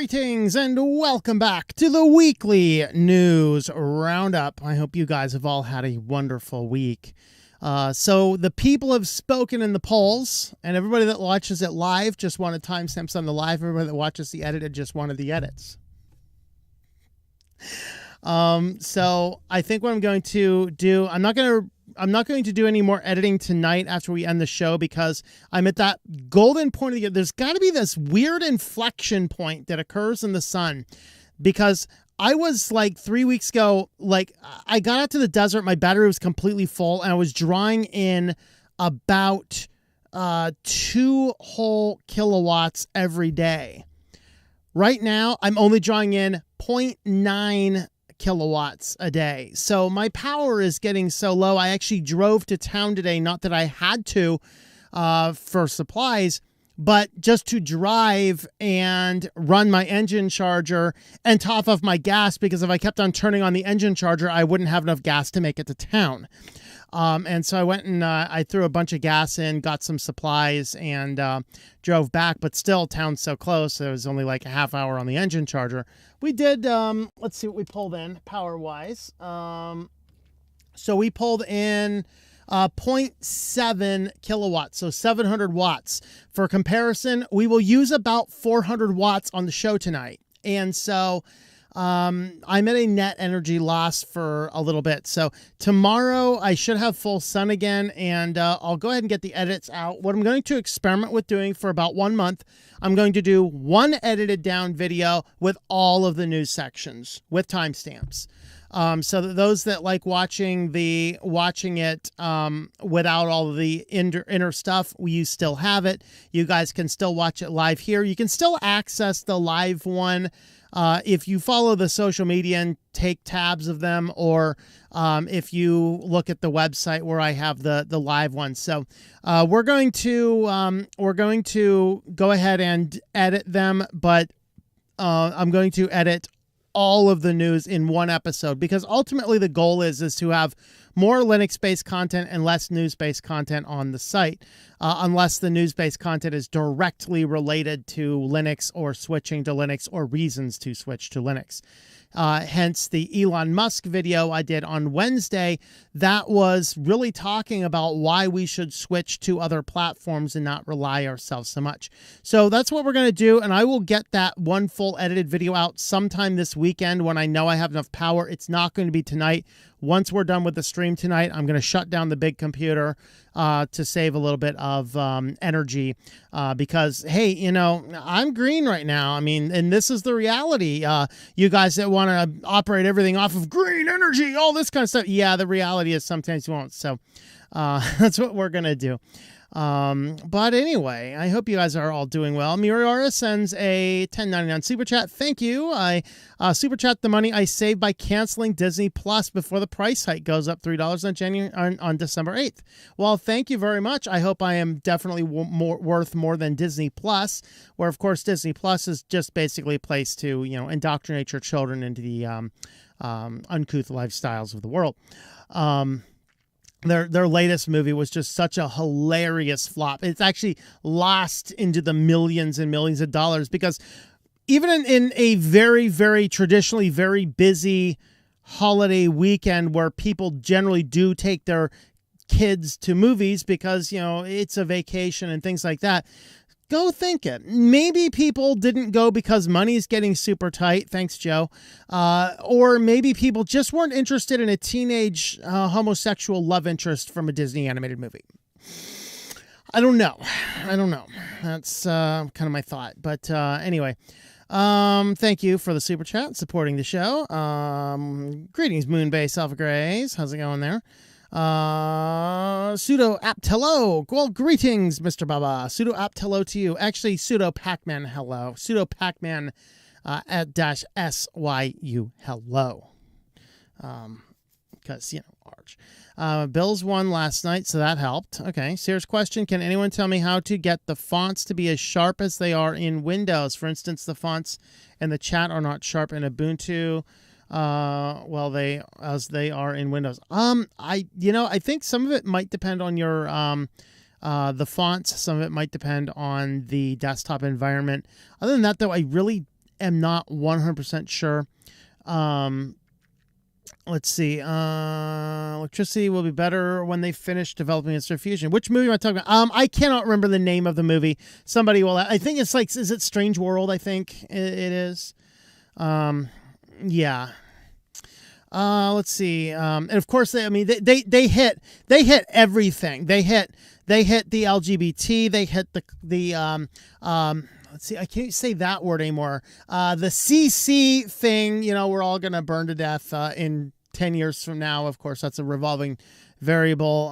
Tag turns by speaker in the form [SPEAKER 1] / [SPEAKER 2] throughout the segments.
[SPEAKER 1] Greetings and welcome back to the Weekly News Roundup. I hope you guys have all had a wonderful week. So the people have spoken in the polls, and everybody that watches it live just wanted timestamps on the live. Everybody that watches the edited just wanted the edits. So I think what I'm going to do, I'm not going to do any more editing tonight after we end the show, because I'm at that golden point of the year. There's got to be this weird inflection point that occurs in the sun, because I was like 3 weeks ago, like I got out to the desert, my battery was completely full, and I was drawing in about 2 whole kilowatts every day. Right now, I'm only drawing in 0.9 kilowatts a day. So my power is getting so low. I actually drove to town today, not that I had to for supplies, but just to drive and run my engine charger and top off my gas, because if I kept on turning on the engine charger, I wouldn't have enough gas to make it to town. And so I went and I threw a bunch of gas in, got some supplies, and drove back. But still, town's so close. It was only like a half hour on the engine charger. We did, let's see what we pulled in power-wise. So we pulled in 0.7 kilowatts, so 700 watts. For comparison, we will use about 400 watts on the show tonight. And so I'm at a net energy loss for a little bit. So tomorrow I should have full sun again, and I'll go ahead and get the edits out. What I'm going to experiment with doing for about 1 month, I'm going to do one edited down video with all of the news sections with timestamps. So that those that like watching it without all of the inner stuff, you still have it. You guys can still watch it live here. You can still access the live one if you follow the social media and take tabs of them, or if you look at the website where I have the live one. So we're going to go ahead and edit them, but I'm going to edit all of the news in one episode, because ultimately the goal is to have more Linux-based content and less news-based content on the site, unless the news-based content is directly related to Linux or switching to Linux or reasons to switch to Linux. Hence the Elon Musk video I did on Wednesday. That was really talking about why we should switch to other platforms and not rely ourselves so much. So that's what we're going to do, and I will get that one full edited video out sometime this weekend when I know I have enough power. It's not going to be tonight. Once we're done with the stream tonight, I'm going to shut down the big computer to save a little bit of energy because, hey, you know, I'm green right now. I mean, and this is the reality. You guys that want to operate everything off of green energy, all this kind of stuff. Yeah, the reality is sometimes you won't. So that's what we're going to do. But anyway, I hope you guys are all doing well. Miriora sends a $10.99 super chat. Thank you. I super chat the money I saved by canceling Disney Plus before the price hike goes up $3 on December 8th. Well, thank you very much. I hope I am definitely worth more than Disney Plus, where of course Disney Plus is just basically a place to, you know, indoctrinate your children into the uncouth lifestyles of the world. Their latest movie was just such a hilarious flop. It's actually lost into the millions and millions of dollars, because even in a very, very traditionally very busy holiday weekend where people generally do take their kids to movies because, you know, it's a vacation and things like that, go think it. Maybe people didn't go because money's getting super tight. Thanks, Joe. Or maybe people just weren't interested in a teenage homosexual love interest from a Disney animated movie. I don't know. That's kind of my thought. But anyway, thank you for the super chat, supporting the show. Greetings, Moonbase Alpha Grays. How's it going there? Sudo apt hello. Well, greetings, Mr. Baba. Sudo apt hello to you. Actually, sudo pacman hello. Sudo pacman at dash syu hello. Because, you know, Arch. Bills won last night, so that helped. Okay, Sears question. Can anyone tell me how to get the fonts to be as sharp as they are in Windows? For instance, the fonts in the chat are not sharp in Ubuntu. Well, as they are in Windows. I think some of it might depend on your, the fonts. Some of it might depend on the desktop environment. Other than that, though, I really am not 100% sure. Let's see. Electricity will be better when they finish developing Instant Fusion. Which movie am I talking about? I cannot remember the name of the movie. Somebody will. I think it's like, is it Strange World? I think it is. Yeah. Let's see. And of course, they hit everything. They hit the LGBT. They hit the let's see, I can't say that word anymore. The CC thing, we're all going to burn to death in 10 years from now. Of course, that's a revolving variable.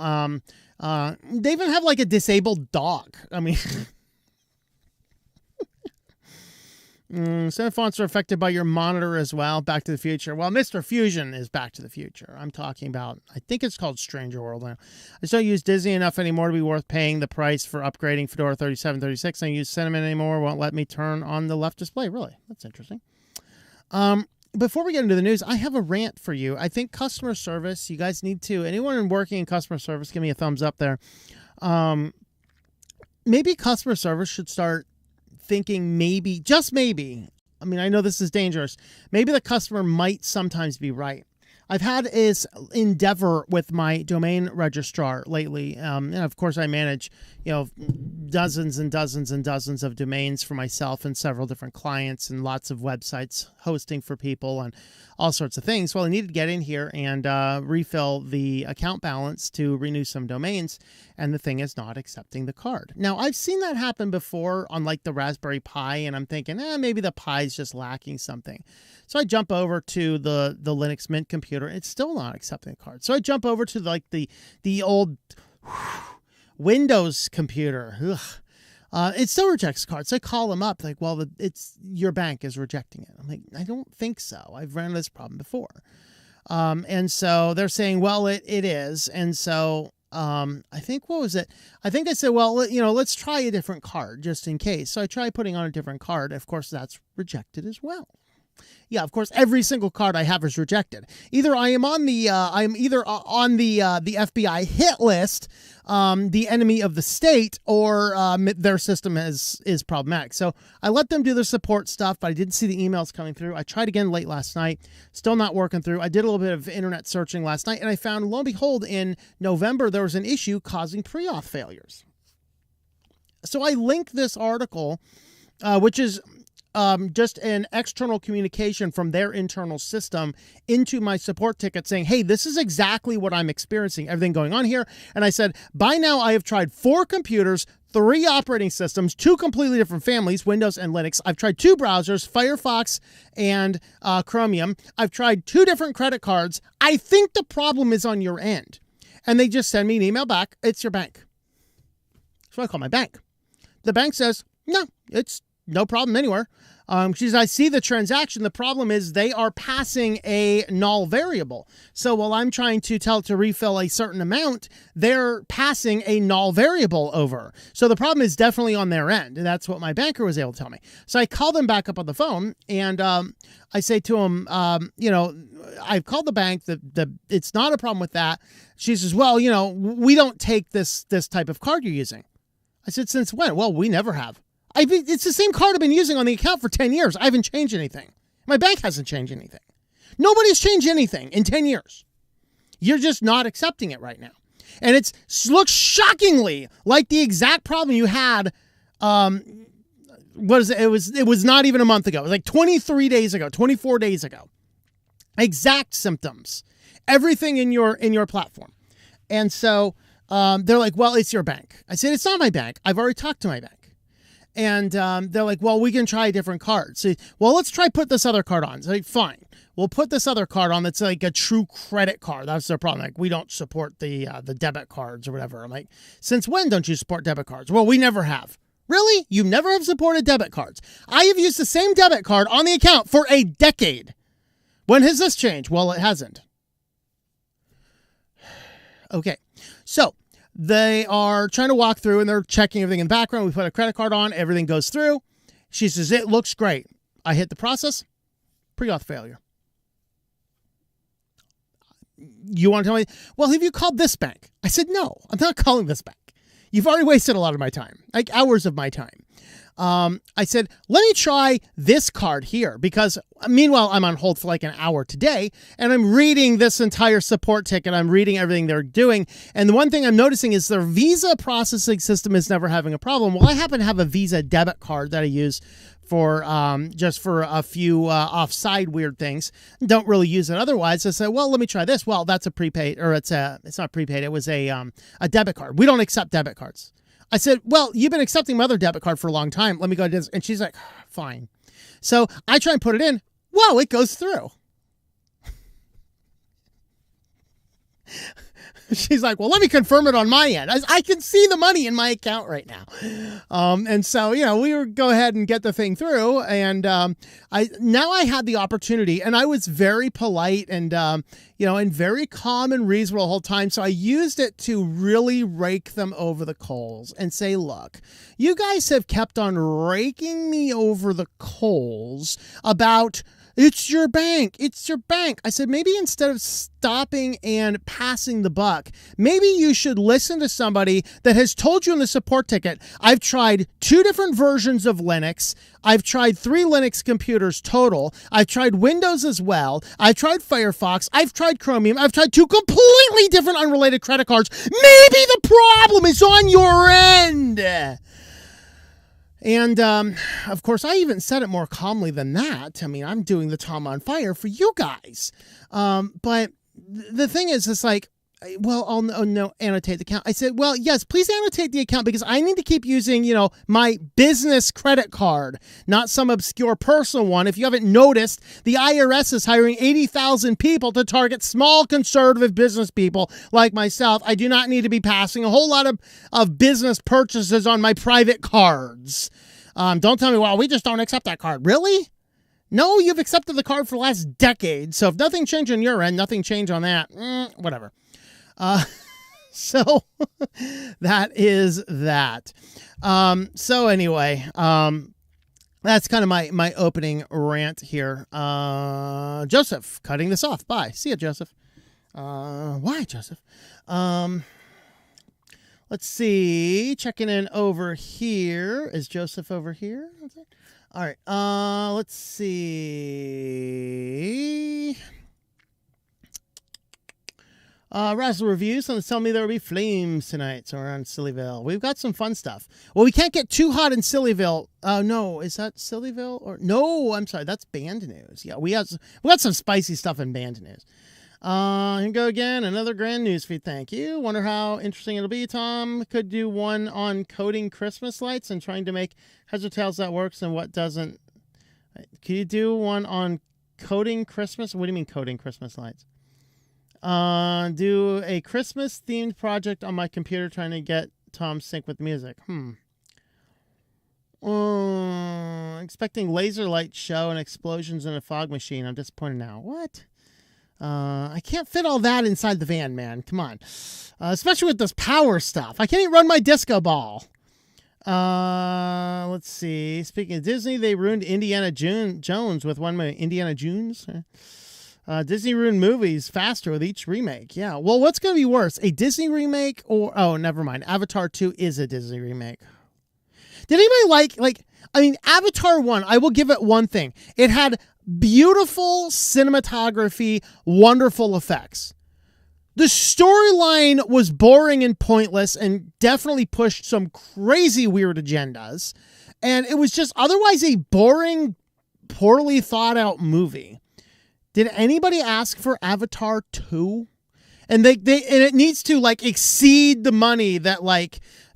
[SPEAKER 1] They even have like a disabled dog. I mean, some fonts are affected by your monitor as well. Back to the Future. Well, Mr. Fusion is Back to the Future. I'm talking about, I think it's called Stranger World now. I just don't use Disney enough anymore to be worth paying the price for upgrading Fedora 3736. I don't use Cinnamon anymore. Won't let me turn on the left display. Really? That's interesting. Before we get into the news, I have a rant for you. I think customer service, you guys need to, anyone working in customer service, give me a thumbs up there. Maybe customer service should start thinking maybe, just maybe, I mean, I know this is dangerous, maybe the customer might sometimes be right. I've had this endeavor with my domain registrar lately. And of course I manage, dozens and dozens and dozens of domains for myself and several different clients and lots of websites hosting for people and all sorts of things. Well, I needed to get in here and refill the account balance to renew some domains. And the thing is not accepting the card. Now, I've seen that happen before on like the Raspberry Pi, and I'm thinking, maybe the Pi is just lacking something. So I jump over to the Linux Mint computer. It's still not accepting the card. So I jump over to like the old Windows computer. It still rejects cards. So I call them up like, well, it's your bank is rejecting it. I'm like, I don't think so. I've ran into this problem before. And so they're saying, well, it is. And so I think, what was it? I think I said, well, let's try a different card just in case. So I tried putting on a different card. Of course, that's rejected as well. Yeah, of course, every single card I have is rejected. Either I am on the the FBI hit list, the enemy of the state, or their system is problematic. So I let them do their support stuff, but I didn't see the emails coming through. I tried again late last night, still not working through. I did a little bit of internet searching last night, and I found, lo and behold, in November there was an issue causing pre-auth failures. So I linked this article, which is just an external communication from their internal system into my support ticket saying, hey, this is exactly what I'm experiencing, everything going on here. And I said, by now I have tried 4 computers, 3 operating systems, 2 completely different families, Windows and Linux. I've tried 2 browsers, Firefox and Chromium. I've tried 2 different credit cards. I think the problem is on your end. And they just send me an email back. It's your bank. So I call my bank. The bank says, no, it's no problem anywhere. She says, I see the transaction. The problem is they are passing a null variable. So while I'm trying to tell it to refill a certain amount, they're passing a null variable over. So the problem is definitely on their end. And that's what my banker was able to tell me. So I call them back up on the phone and I say to them, I've called the bank. It's not a problem with that. She says, well, we don't take this type of card you're using. I said, since when? Well, we never have. It's the same card I've been using on the account for 10 years. I haven't changed anything. My bank hasn't changed anything. Nobody's changed anything in 10 years. You're just not accepting it right now. And it looks shockingly like the exact problem you had. What is it? It was not even a month ago. It was like 23 days ago, 24 days ago. Exact symptoms. Everything in your platform. And so they're like, well, it's your bank. I said, it's not my bank. I've already talked to my bank. And they're like, well, we can try a different card. So, well, let's try put this other card on. So like, fine. We'll put this other card on that's like a true credit card. That's their problem. Like, we don't support the debit cards or whatever. I'm like, since when don't you support debit cards? Well, we never have. Really? You never have supported debit cards? I have used the same debit card on the account for a decade. When has this changed? Well, it hasn't. Okay. So they are trying to walk through and they're checking everything in the background. We put a credit card on. Everything goes through. She says, it looks great. I hit the process. Pre-auth failure. You want to tell me, well, have you called this bank? I said, no, I'm not calling this bank. You've already wasted a lot of my time, like hours of my time. I said, let me try this card here, because meanwhile, I'm on hold for like an hour today, and I'm reading this entire support ticket. I'm reading everything they're doing. And the one thing I'm noticing is their Visa processing system is never having a problem. Well, I happen to have a Visa debit card that I use for just for a few offside weird things. Don't really use it otherwise. I said, well, let me try this. Well, that's a prepaid, or it's not prepaid. It was a debit card. We don't accept debit cards. I said, well, you've been accepting my other debit card for a long time. Let me go to this. And she's like, fine. So I try and put it in. Whoa, it goes through. She's like, well, let me confirm it on my end. I can see the money in my account right now. And so, we would go ahead and get the thing through. And now I had the opportunity, and I was very polite and, and very calm and reasonable the whole time. So I used it to really rake them over the coals and say, look, you guys have kept on raking me over the coals about, it's your bank. It's your bank. I said, maybe instead of stopping and passing the buck, maybe you should listen to somebody that has told you in the support ticket, I've tried 2 different versions of Linux. I've tried 3 Linux computers total. I've tried Windows as well. I've tried Firefox. I've tried Chromium. I've tried 2 completely different unrelated credit cards. Maybe the problem is on your end. And, of course, I even said it more calmly than that. I mean, I'm doing the Tom on Fire for you guys. But the thing is, it's like, well, I'll no, annotate the account. I said, well, yes, please annotate the account because I need to keep using, my business credit card, not some obscure personal one. If you haven't noticed, the IRS is hiring 80,000 people to target small conservative business people like myself. I do not need to be passing a whole lot of business purchases on my private cards. Don't tell me, well, we just don't accept that card. Really? No, you've accepted the card for the last decade. So if nothing changed on your end, nothing changed on that. Whatever. So that is that. So anyway, that's kind of my opening rant here. Joseph, cutting this off. Bye. See ya, Joseph. Why, Joseph? Let's see. Checking in over here. Is Joseph over here? All right. Let's see. Razzle reviews. Someone's telling me there will be flames tonight. So we're on SillyVille. We've got some fun stuff. Well, we can't get too hot in SillyVille. No, is that SillyVille or no? I'm sorry, that's band news. Yeah, we got some spicy stuff in band news. Here we go again. Another grand news feed. Thank you. Wonder how interesting it'll be. Tom could do one on coding Christmas lights and trying to make heads or tails that works and what doesn't. Can you do one on coding Christmas? What do you mean coding Christmas lights? Do a Christmas themed project on my computer trying to get Tom sync with music. Expecting laser light show and explosions in a fog machine. I'm disappointed now. What? I can't fit all that inside the van, man. Come on. Especially with this power stuff. I can't even run my disco ball. Let's see. Speaking of Disney, they ruined Indiana Jones with one of my Indiana Jones. Disney ruined movies faster with each remake. Yeah. Well, what's going to be worse? A Disney remake or... Oh, never mind. Avatar 2 is a Disney remake. Did anybody Avatar 1, I will give it one thing. It had beautiful cinematography, wonderful effects. The storyline was boring and pointless and definitely pushed some crazy weird agendas. And it was just otherwise a boring, poorly thought out movie. Did anybody ask for Avatar 2? And it needs to exceed the money that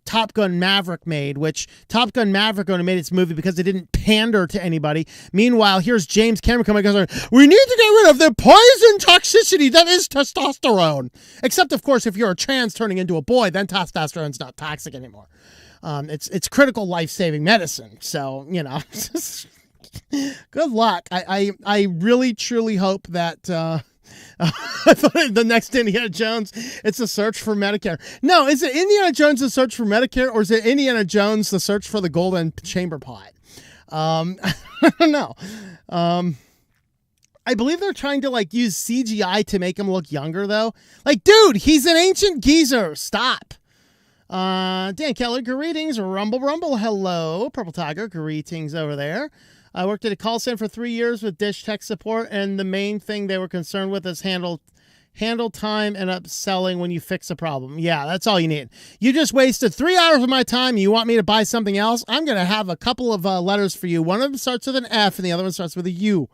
[SPEAKER 1] Top Gun Maverick made, which Top Gun Maverick only made its movie because it didn't pander to anybody. Meanwhile, here's James Cameron coming and goes, we need to get rid of the poison toxicity that is testosterone. Except, of course, if you're a trans turning into a boy, then testosterone's not toxic anymore. It's critical life-saving medicine. So, good luck. I really, truly hope that... I thought the next Indiana Jones, it's a search for Medicare. No, is it Indiana Jones the search for Medicare, or is it Indiana Jones the search for the golden chamber pot? I don't know. I believe they're trying to use CGI to make him look younger, though. Dude, he's an ancient geezer. Stop. Dan Keller, greetings. Rumble, rumble, hello. Purple Tiger, greetings over there. I worked at a call center for 3 years with Dish Tech support, and the main thing they were concerned with is handle time and upselling when you fix a problem. Yeah, that's all you need. You just wasted 3 hours of my time. You want me to buy something else? I'm going to have a couple of letters for you. One of them starts with an F, and the other one starts with a U.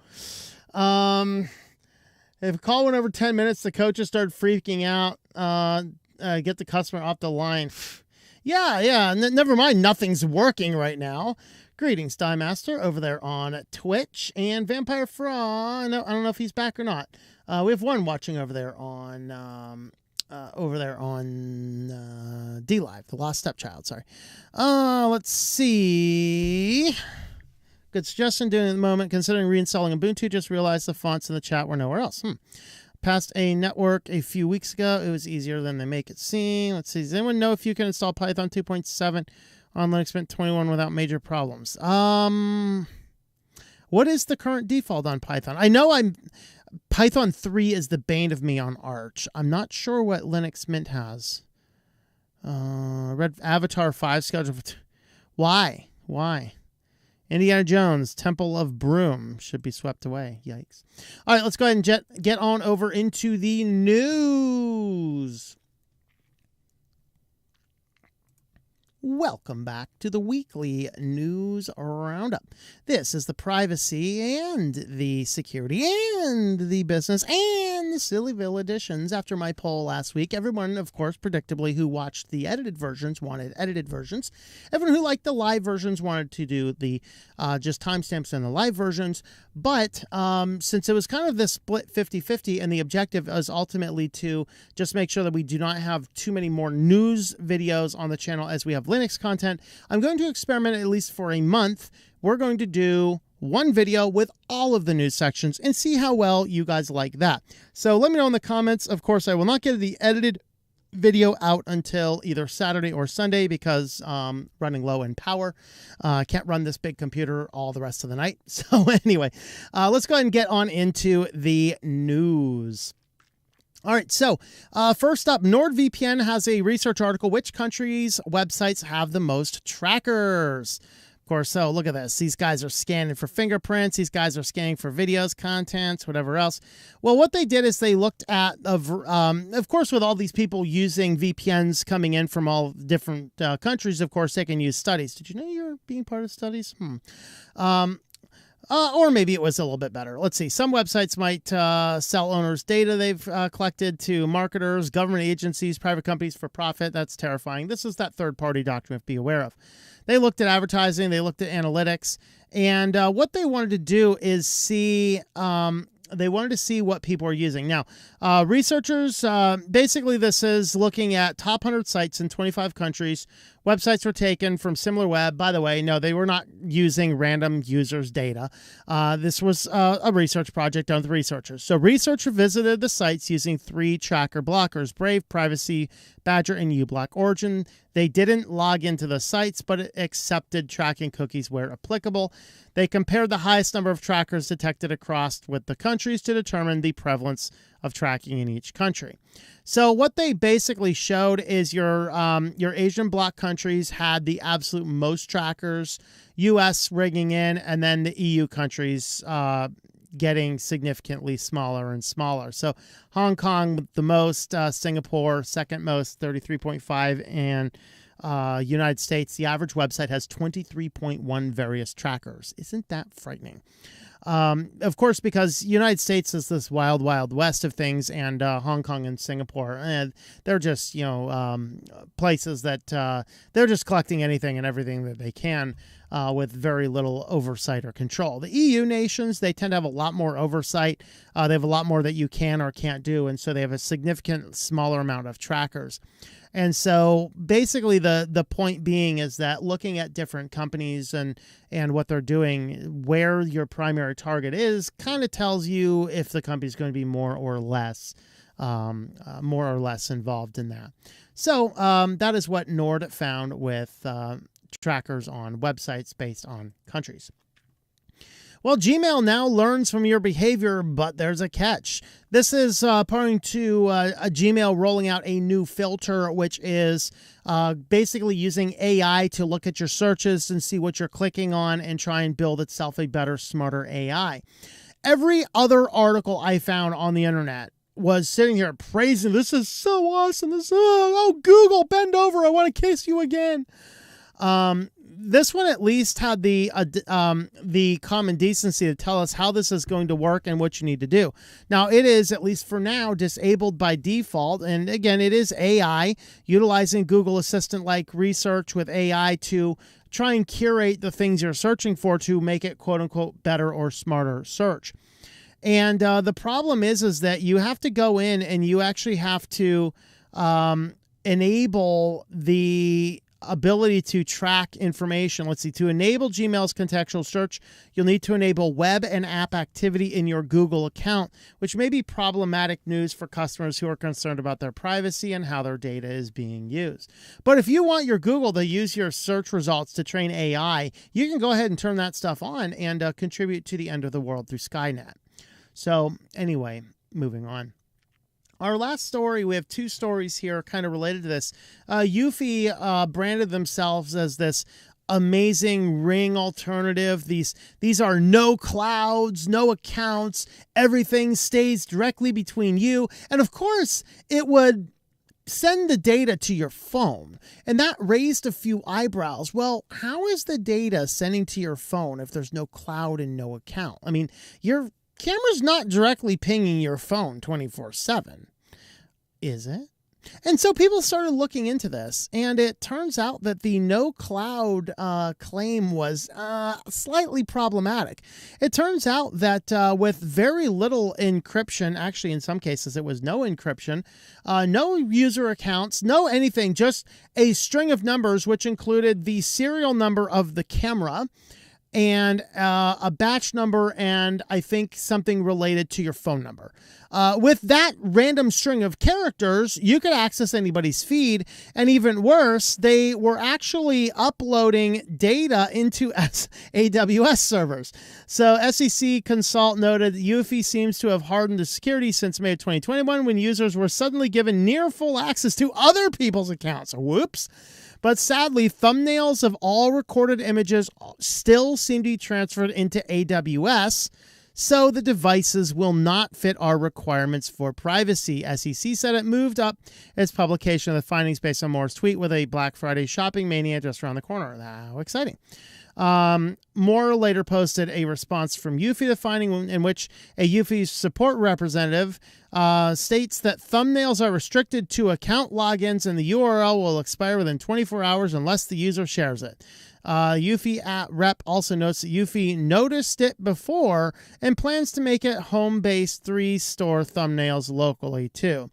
[SPEAKER 1] If a call went over 10 minutes, the coaches started freaking out. Get the customer off the line. Yeah. Never mind, nothing's working right now. Greetings, Die Master, over there on Twitch, and Vampire Fraud. I don't know if he's back or not. We have one watching over there on D-Live, The Lost Stepchild. Sorry. Let's see. Good suggestion doing it at the moment. Considering reinstalling Ubuntu, just realized the fonts in the chat were nowhere else. Passed a network a few weeks ago. It was easier than they make it seem. Let's see. Does anyone know if you can install Python 2.7 on Linux Mint 21 without major problems? What is the current default on Python? I know Python 3 is the bane of me on Arch. I'm not sure what Linux Mint has. Red Avatar 5 schedule. Why? Indiana Jones, Temple of Broom should be swept away. Yikes. All right, let's go ahead and get on over into the news. Welcome back to the Weekly News Roundup. This is the privacy and the security and the business and the SillyVille editions. After my poll last week, everyone, of course, predictably, who watched the edited versions wanted edited versions. Everyone who liked the live versions wanted to do the just timestamps in the live versions. But since it was kind of this split 50-50, and the objective is ultimately to just make sure that we do not have too many more news videos on the channel as we have Linux content, I'm going to experiment at least for a month. We're going to do one video with all of the news sections and see how well you guys like that. So let me know in the comments. Of course, I will not get the edited video out until either Saturday or Sunday because running low in power. Can't run this big computer all the rest of the night. So anyway, let's go ahead and get on into the news. All right, so first up, NordVPN has a research article, which countries' websites have the most trackers? Of course, so look at this. These guys are scanning for fingerprints. These guys are scanning for videos, contents, whatever else. Well, what they did is they looked at, of course, with all these people using VPNs coming in from all different countries, of course, they can use studies. Did you know you're being part of studies? Or maybe it was a little bit better. Let's see. Some websites might sell owners' data they've collected to marketers, government agencies, private companies for profit. That's terrifying. This is that third-party document to be aware of. They looked at advertising. They looked at analytics. And what they wanted to do is see... they wanted to see what people are using. Now, researchers, basically this is looking at top 100 sites in 25 countries. Websites were taken from SimilarWeb. By the way, no, they were not using random users' data. This was a research project done with researchers. So researchers visited the sites using 3 tracker blockers: Brave, Privacy, Badger, and uBlock Origin. They didn't log into the sites, but it accepted tracking cookies where applicable. They compared the highest number of trackers detected across with the countries to determine the prevalence of tracking in each country. So what they basically showed is your Asian bloc countries had the absolute most trackers, US rigging in, and then the EU countries getting significantly smaller and smaller. So Hong Kong with the most, Singapore second most, 33.5, and United States, the average website has 23.1 various trackers. Isn't that frightening? Of course, because United States is this wild, wild west of things, and Hong Kong and Singapore, they're just, places that they're just collecting anything and everything that they can with very little oversight or control. The EU nations, they tend to have a lot more oversight. They have a lot more that you can or can't do, and so they have a significant smaller amount of trackers. And so basically the point being is that looking at different companies and what they're doing, where your primary target is, kind of tells you if the company's going to be more or less involved in that. So that is what Nord found with trackers on websites based on countries. Well, Gmail now learns from your behavior, but there's a catch. This is pointing to a Gmail rolling out a new filter, which is basically using AI to look at your searches and see what you're clicking on and try and build itself a better, smarter AI. Every other article I found on the internet was sitting here praising, this is so awesome. Google, bend over. I want to kiss you again. This one at least had the common decency to tell us how this is going to work and what you need to do. Now, it is, at least for now, disabled by default. And again, it is AI utilizing Google Assistant-like research with AI to try and curate the things you're searching for to make it, quote unquote, better or smarter search. And the problem is that you have to go in and you actually have to enable the ability to track information. Let's see, to enable Gmail's contextual search, you'll need to enable web and app activity in your Google account, which may be problematic news for customers who are concerned about their privacy and how their data is being used. But if you want your Google to use your search results to train AI, you can go ahead and turn that stuff on and contribute to the end of the world through Skynet. So anyway, moving on. Our last story, we have two stories here kind of related to this. Eufy branded themselves as this amazing Ring alternative. These are no clouds, no accounts. Everything stays directly between you. And of course, it would send the data to your phone. And that raised a few eyebrows. Well, how is the data sending to your phone if there's no cloud and no account? I mean, your camera's not directly pinging your phone 24/7, is it? And so people started looking into this, and it turns out that the no cloud claim was slightly problematic. It turns out that with very little encryption, actually in some cases it was no encryption, no user accounts, no anything, just a string of numbers which included the serial number of the camera, and a batch number, and I think something related to your phone number. With that random string of characters, you could access anybody's feed, and even worse, they were actually uploading data into AWS servers. So SEC Consult noted that Eufy seems to have hardened the security since May of 2021 when users were suddenly given near full access to other people's accounts. Whoops. But sadly, thumbnails of all recorded images still seem to be transferred into AWS, so the devices will not fit our requirements for privacy. SEC said it moved up its publication of the findings based on Moore's tweet with a Black Friday shopping mania just around the corner. How exciting. Moore later posted a response from Eufy to the finding in which a Eufy support representative states that thumbnails are restricted to account logins and the URL will expire within 24 hours unless the user shares it. Eufy rep also notes that Eufy noticed it before and plans to make it home-based 3-store thumbnails locally too.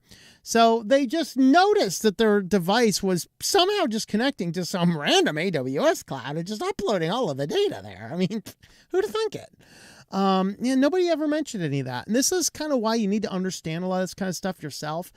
[SPEAKER 1] So they just noticed that their device was somehow just connecting to some random AWS cloud and just uploading all of the data there. I mean, who'd think it? Nobody ever mentioned any of that. And this is kind of why you need to understand a lot of this kind of stuff yourself.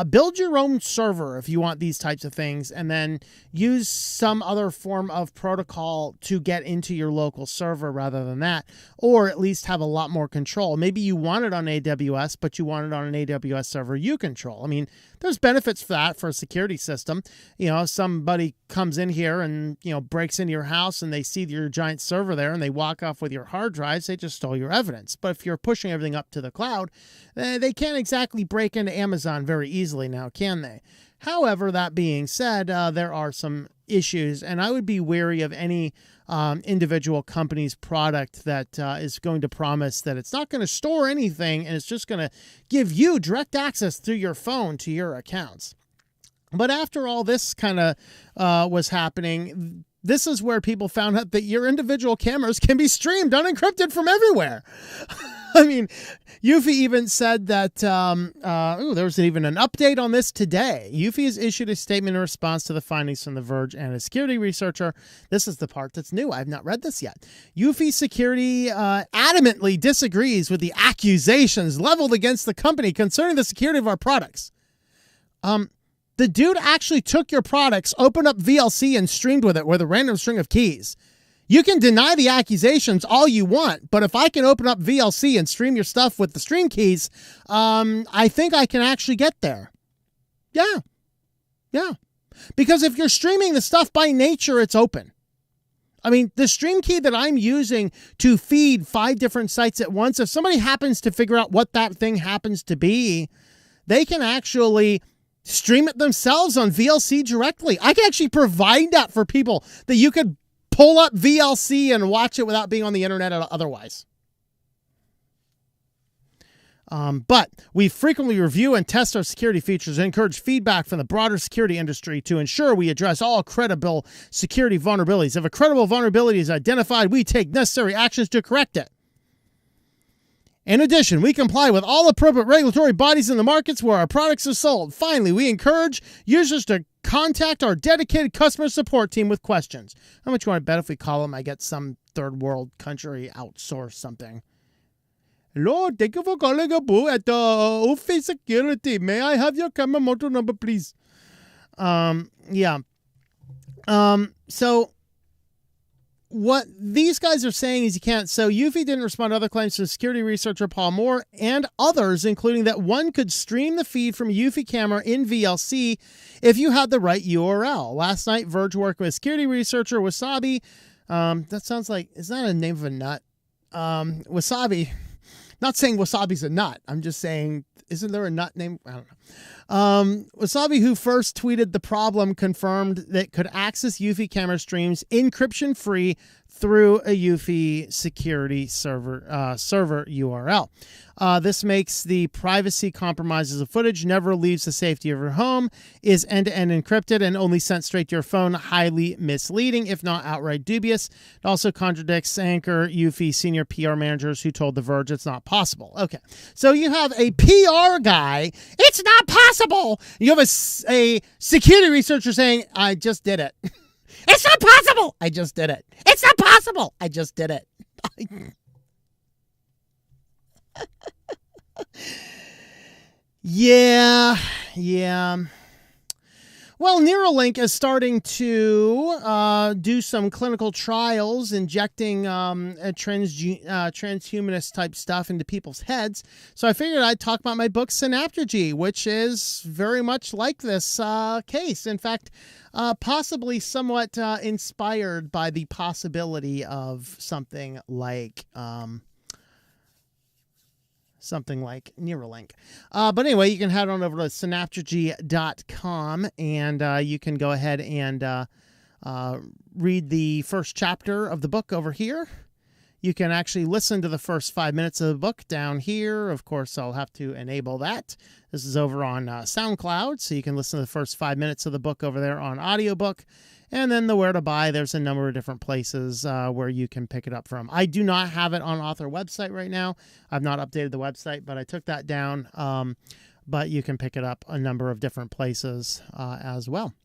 [SPEAKER 1] Build your own server if you want these types of things, and then use some other form of protocol to get into your local server rather than that, or at least have a lot more control. Maybe you want it on AWS, but you want it on an AWS server you control. I mean, there's benefits for that for a security system. You know, somebody comes in here and, breaks into your house and they see your giant server there and they walk off with your hard drives, they just stole your evidence. But if you're pushing everything up to the cloud, they can't exactly break into Amazon very easily now, can they? However, that being said, there are some issues, and I would be wary of any individual company's product that is going to promise that it's not going to store anything and it's just going to give you direct access through your phone to your accounts. But after all this kind of was happening, this is where people found out that your individual cameras can be streamed unencrypted from everywhere. I mean, Eufy even said that, there was even an update on this today. Eufy has issued a statement in response to the findings from The Verge and a security researcher. This is the part that's new. I've not read this yet. Eufy security adamantly disagrees with the accusations leveled against the company concerning the security of our products. The dude actually took your products, opened up VLC, and streamed with it with a random string of keys. You can deny the accusations all you want, but if I can open up VLC and stream your stuff with the stream keys, I think I can actually get there. Yeah. Yeah. Because if you're streaming the stuff by nature, it's open. I mean, the stream key that I'm using to feed 5 different sites at once, if somebody happens to figure out what that thing happens to be, they can actually stream it themselves on VLC directly. I can actually provide that for people, that you could pull up VLC and watch it without being on the internet otherwise. But we frequently review and test our security features and encourage feedback from the broader security industry to ensure we address all credible security vulnerabilities. If a credible vulnerability is identified, we take necessary actions to correct it. In addition, we comply with all appropriate regulatory bodies in the markets where our products are sold. Finally, we encourage users to contact our dedicated customer support team with questions. How much you want to bet if we call them, I get some third world country outsource something? Hello, thank you for calling Abu at Eufy Security. May I have your camera model number, please? Yeah. So what these guys are saying is you can't. So Eufy didn't respond to other claims from security researcher Paul Moore and others, including that one could stream the feed from a Eufy camera in VLC if you had the right URL. Last night, Verge working with security researcher Wasabi. That sounds like, is that a name of a nut? Wasabi. Not saying wasabi's a nut. I'm just saying, isn't there a nut name? I don't know. Wasabi, who first tweeted the problem, confirmed that could access Eufy camera streams encryption-free through a Eufy security server URL. This makes the privacy compromises of footage, never leaves the safety of your home, is end-to-end encrypted, and only sent straight to your phone, highly misleading, if not outright dubious. It also contradicts Anchor Eufy senior PR managers who told The Verge it's not possible. Okay, so you have a PR guy, it's not possible. You have a security researcher saying, I just did it. It's not possible. I just did it. It's not possible. I just did it. Yeah. Well, Neuralink is starting to do some clinical trials, injecting transhumanist type stuff into people's heads. So I figured I'd talk about my book, Synaptergy, which is very much like this case. In fact, possibly somewhat inspired by the possibility of something like Neuralink. But anyway, you can head on over to synaptergy.com and you can go ahead and read the first chapter of the book over here. You can actually listen to the first 5 minutes of the book down here. Of course, I'll have to enable that. This is over on SoundCloud, so you can listen to the first 5 minutes of the book over there on audiobook. And then the where to buy, there's a number of different places where you can pick it up from. I do not have it on author website right now. I've not updated the website, but I took that down. But you can pick it up a number of different places as well.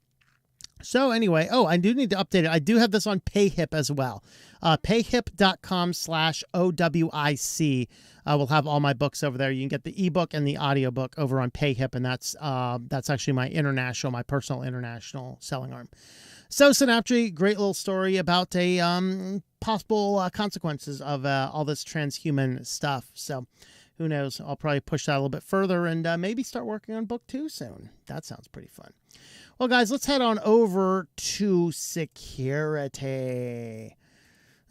[SPEAKER 1] So anyway, I do need to update it. I do have this on PayHip as well. Payhip.com/OWIC. We'll have all my books over there. You can get the ebook and the audiobook over on PayHip, and that's actually my personal international selling arm. So Synaptergy, great little story about a possible consequences of all this transhuman stuff. So who knows? I'll probably push that a little bit further and maybe start working on book 2 soon. That sounds pretty fun. Well, guys, let's head on over to security.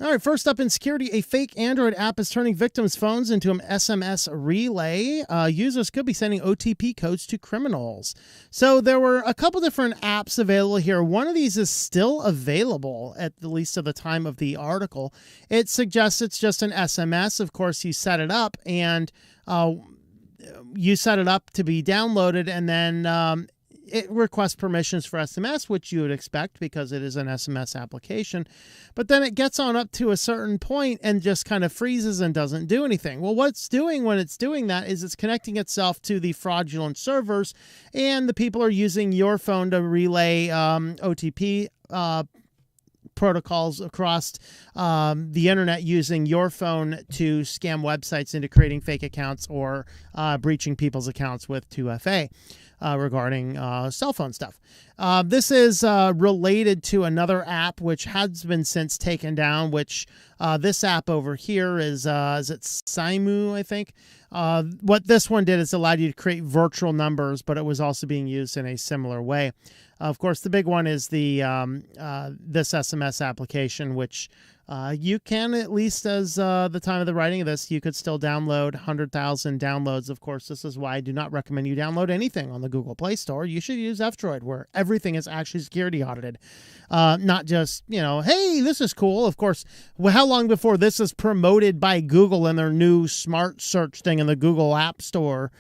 [SPEAKER 1] All right, first up in security, a fake Android app is turning victims' phones into an SMS relay. Users could be sending OTP codes to criminals. So there were a couple different apps available here. One of these is still available, at least at the time of the article. It suggests it's just an SMS. Of course, you set it up, and you set it up to be downloaded, and then it requests permissions for SMS, which you would expect because it is an SMS application. But then it gets on up to a certain point and just kind of freezes and doesn't do anything. Well, what it's doing when it's doing that is it's connecting itself to the fraudulent servers, and the people are using your phone to relay OTP protocols across the internet, using your phone to scam websites into creating fake accounts or breaching people's accounts with 2FA. regarding cell phone stuff. This is related to another app which has been since taken down, which this app over here is it Simu, I think. What this one did is allowed you to create virtual numbers, but it was also being used in a similar way. Of course, the big one is the this SMS application, which you can, at least as the time of the writing of this, you could still download 100,000 downloads. Of course, this is why I do not recommend you download anything on the Google Play Store. You should use F-Droid, where everything is actually security audited. Not just, hey, this is cool. Of course, how long before this is promoted by Google and their new smart search thing in the Google App Store?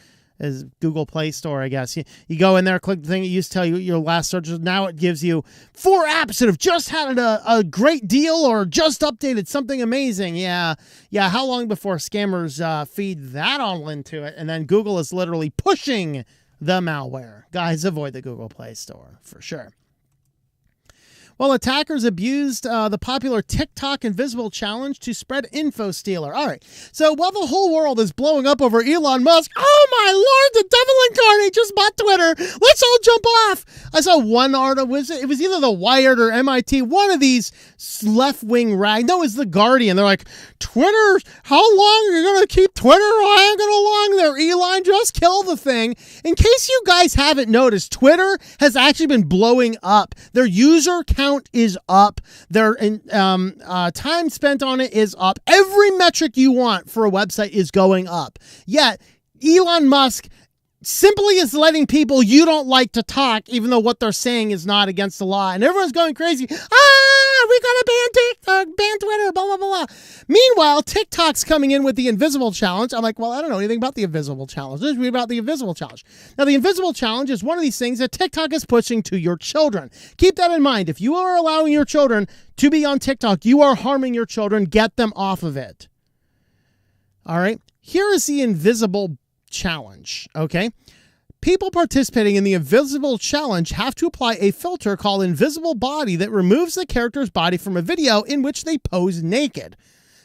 [SPEAKER 1] Is Google Play Store, I guess. You go in there, click the thing. It used to tell you your last searches. Now it gives you 4 apps that have just had a great deal or just updated something amazing. Yeah. How long before scammers feed that all into it? And then Google is literally pushing the malware. Guys, avoid the Google Play Store for sure. Well, attackers abused the popular TikTok Invisible Challenge to spread info stealer. All right. So while the whole world is blowing up over Elon Musk, oh my Lord, the devil incarnate just bought Twitter. Let's all jump off. I saw one article. It was either The Wired or MIT. One of these left-wing rag. No, it's The Guardian. They're like, Twitter, how long are you going to keep Twitter hanging along there, Elon? Just kill the thing. In case you guys haven't noticed, Twitter has actually been blowing up. Their user count is up. Their time spent on it is up. Every metric you want for a website is going up. Yet Elon Musk simply is letting people you don't like to talk, even though what they're saying is not against the law. And everyone's going crazy. We gotta ban TikTok, ban Twitter, blah, blah, blah, blah. Meanwhile, TikTok's coming in with the Invisible Challenge. I'm like, well, I don't know anything about the Invisible Challenge. Let's read about the Invisible Challenge. Now, the Invisible Challenge is one of these things that TikTok is pushing to your children. Keep that in mind. If you are allowing your children to be on TikTok, you are harming your children. Get them off of it. All right. Here is the Invisible Challenge. Okay. People participating in the Invisible Challenge have to apply a filter called Invisible Body that removes the character's body from a video in which they pose naked,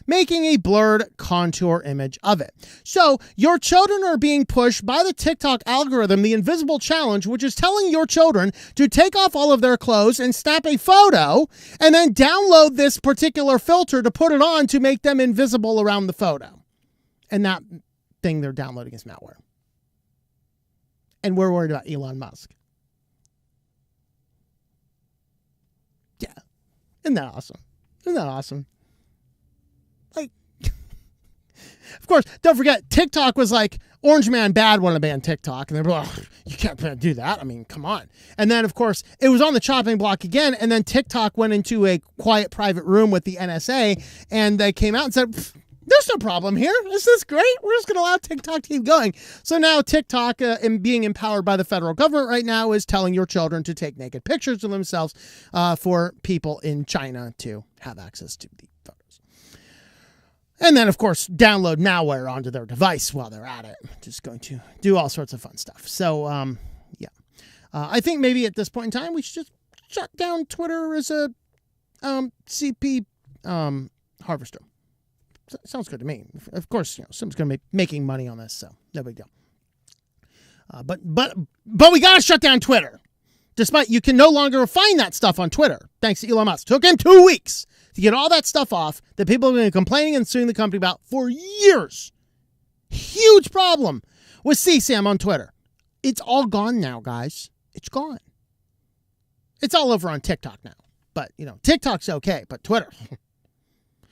[SPEAKER 1] making a blurred contour image of it. So your children are being pushed by the TikTok algorithm, the Invisible Challenge, which is telling your children to take off all of their clothes and snap a photo and then download this particular filter to put it on to make them invisible around the photo. And that thing they're downloading is malware. And we're worried about Elon Musk. Yeah. Isn't that awesome? Isn't that awesome? Like, of course, don't forget, TikTok was like, Orange Man Bad wanted to ban TikTok. And they were like, oh, you can't do that. I mean, come on. And then, of course, it was on the chopping block again. And then TikTok went into a quiet private room with the NSA. And they came out and said, there's no problem here. This is great. We're just going to allow TikTok to keep going. So now TikTok, being empowered by the federal government right now, is telling your children to take naked pictures of themselves for people in China to have access to the photos. And then, of course, download malware onto their device while they're at it. Just going to do all sorts of fun stuff. So, yeah. I think maybe at this point in time, we should just shut down Twitter as a CP harvester. Sounds good to me. Of course, someone's going to be making money on this, so no big deal. But we got to shut down Twitter. Despite you can no longer find that stuff on Twitter, thanks to Elon Musk. Took him 2 weeks to get all that stuff off that people have been complaining and suing the company about for years. Huge problem with CSAM on Twitter. It's all gone now, guys. It's gone. It's all over on TikTok now. But, TikTok's okay, but Twitter...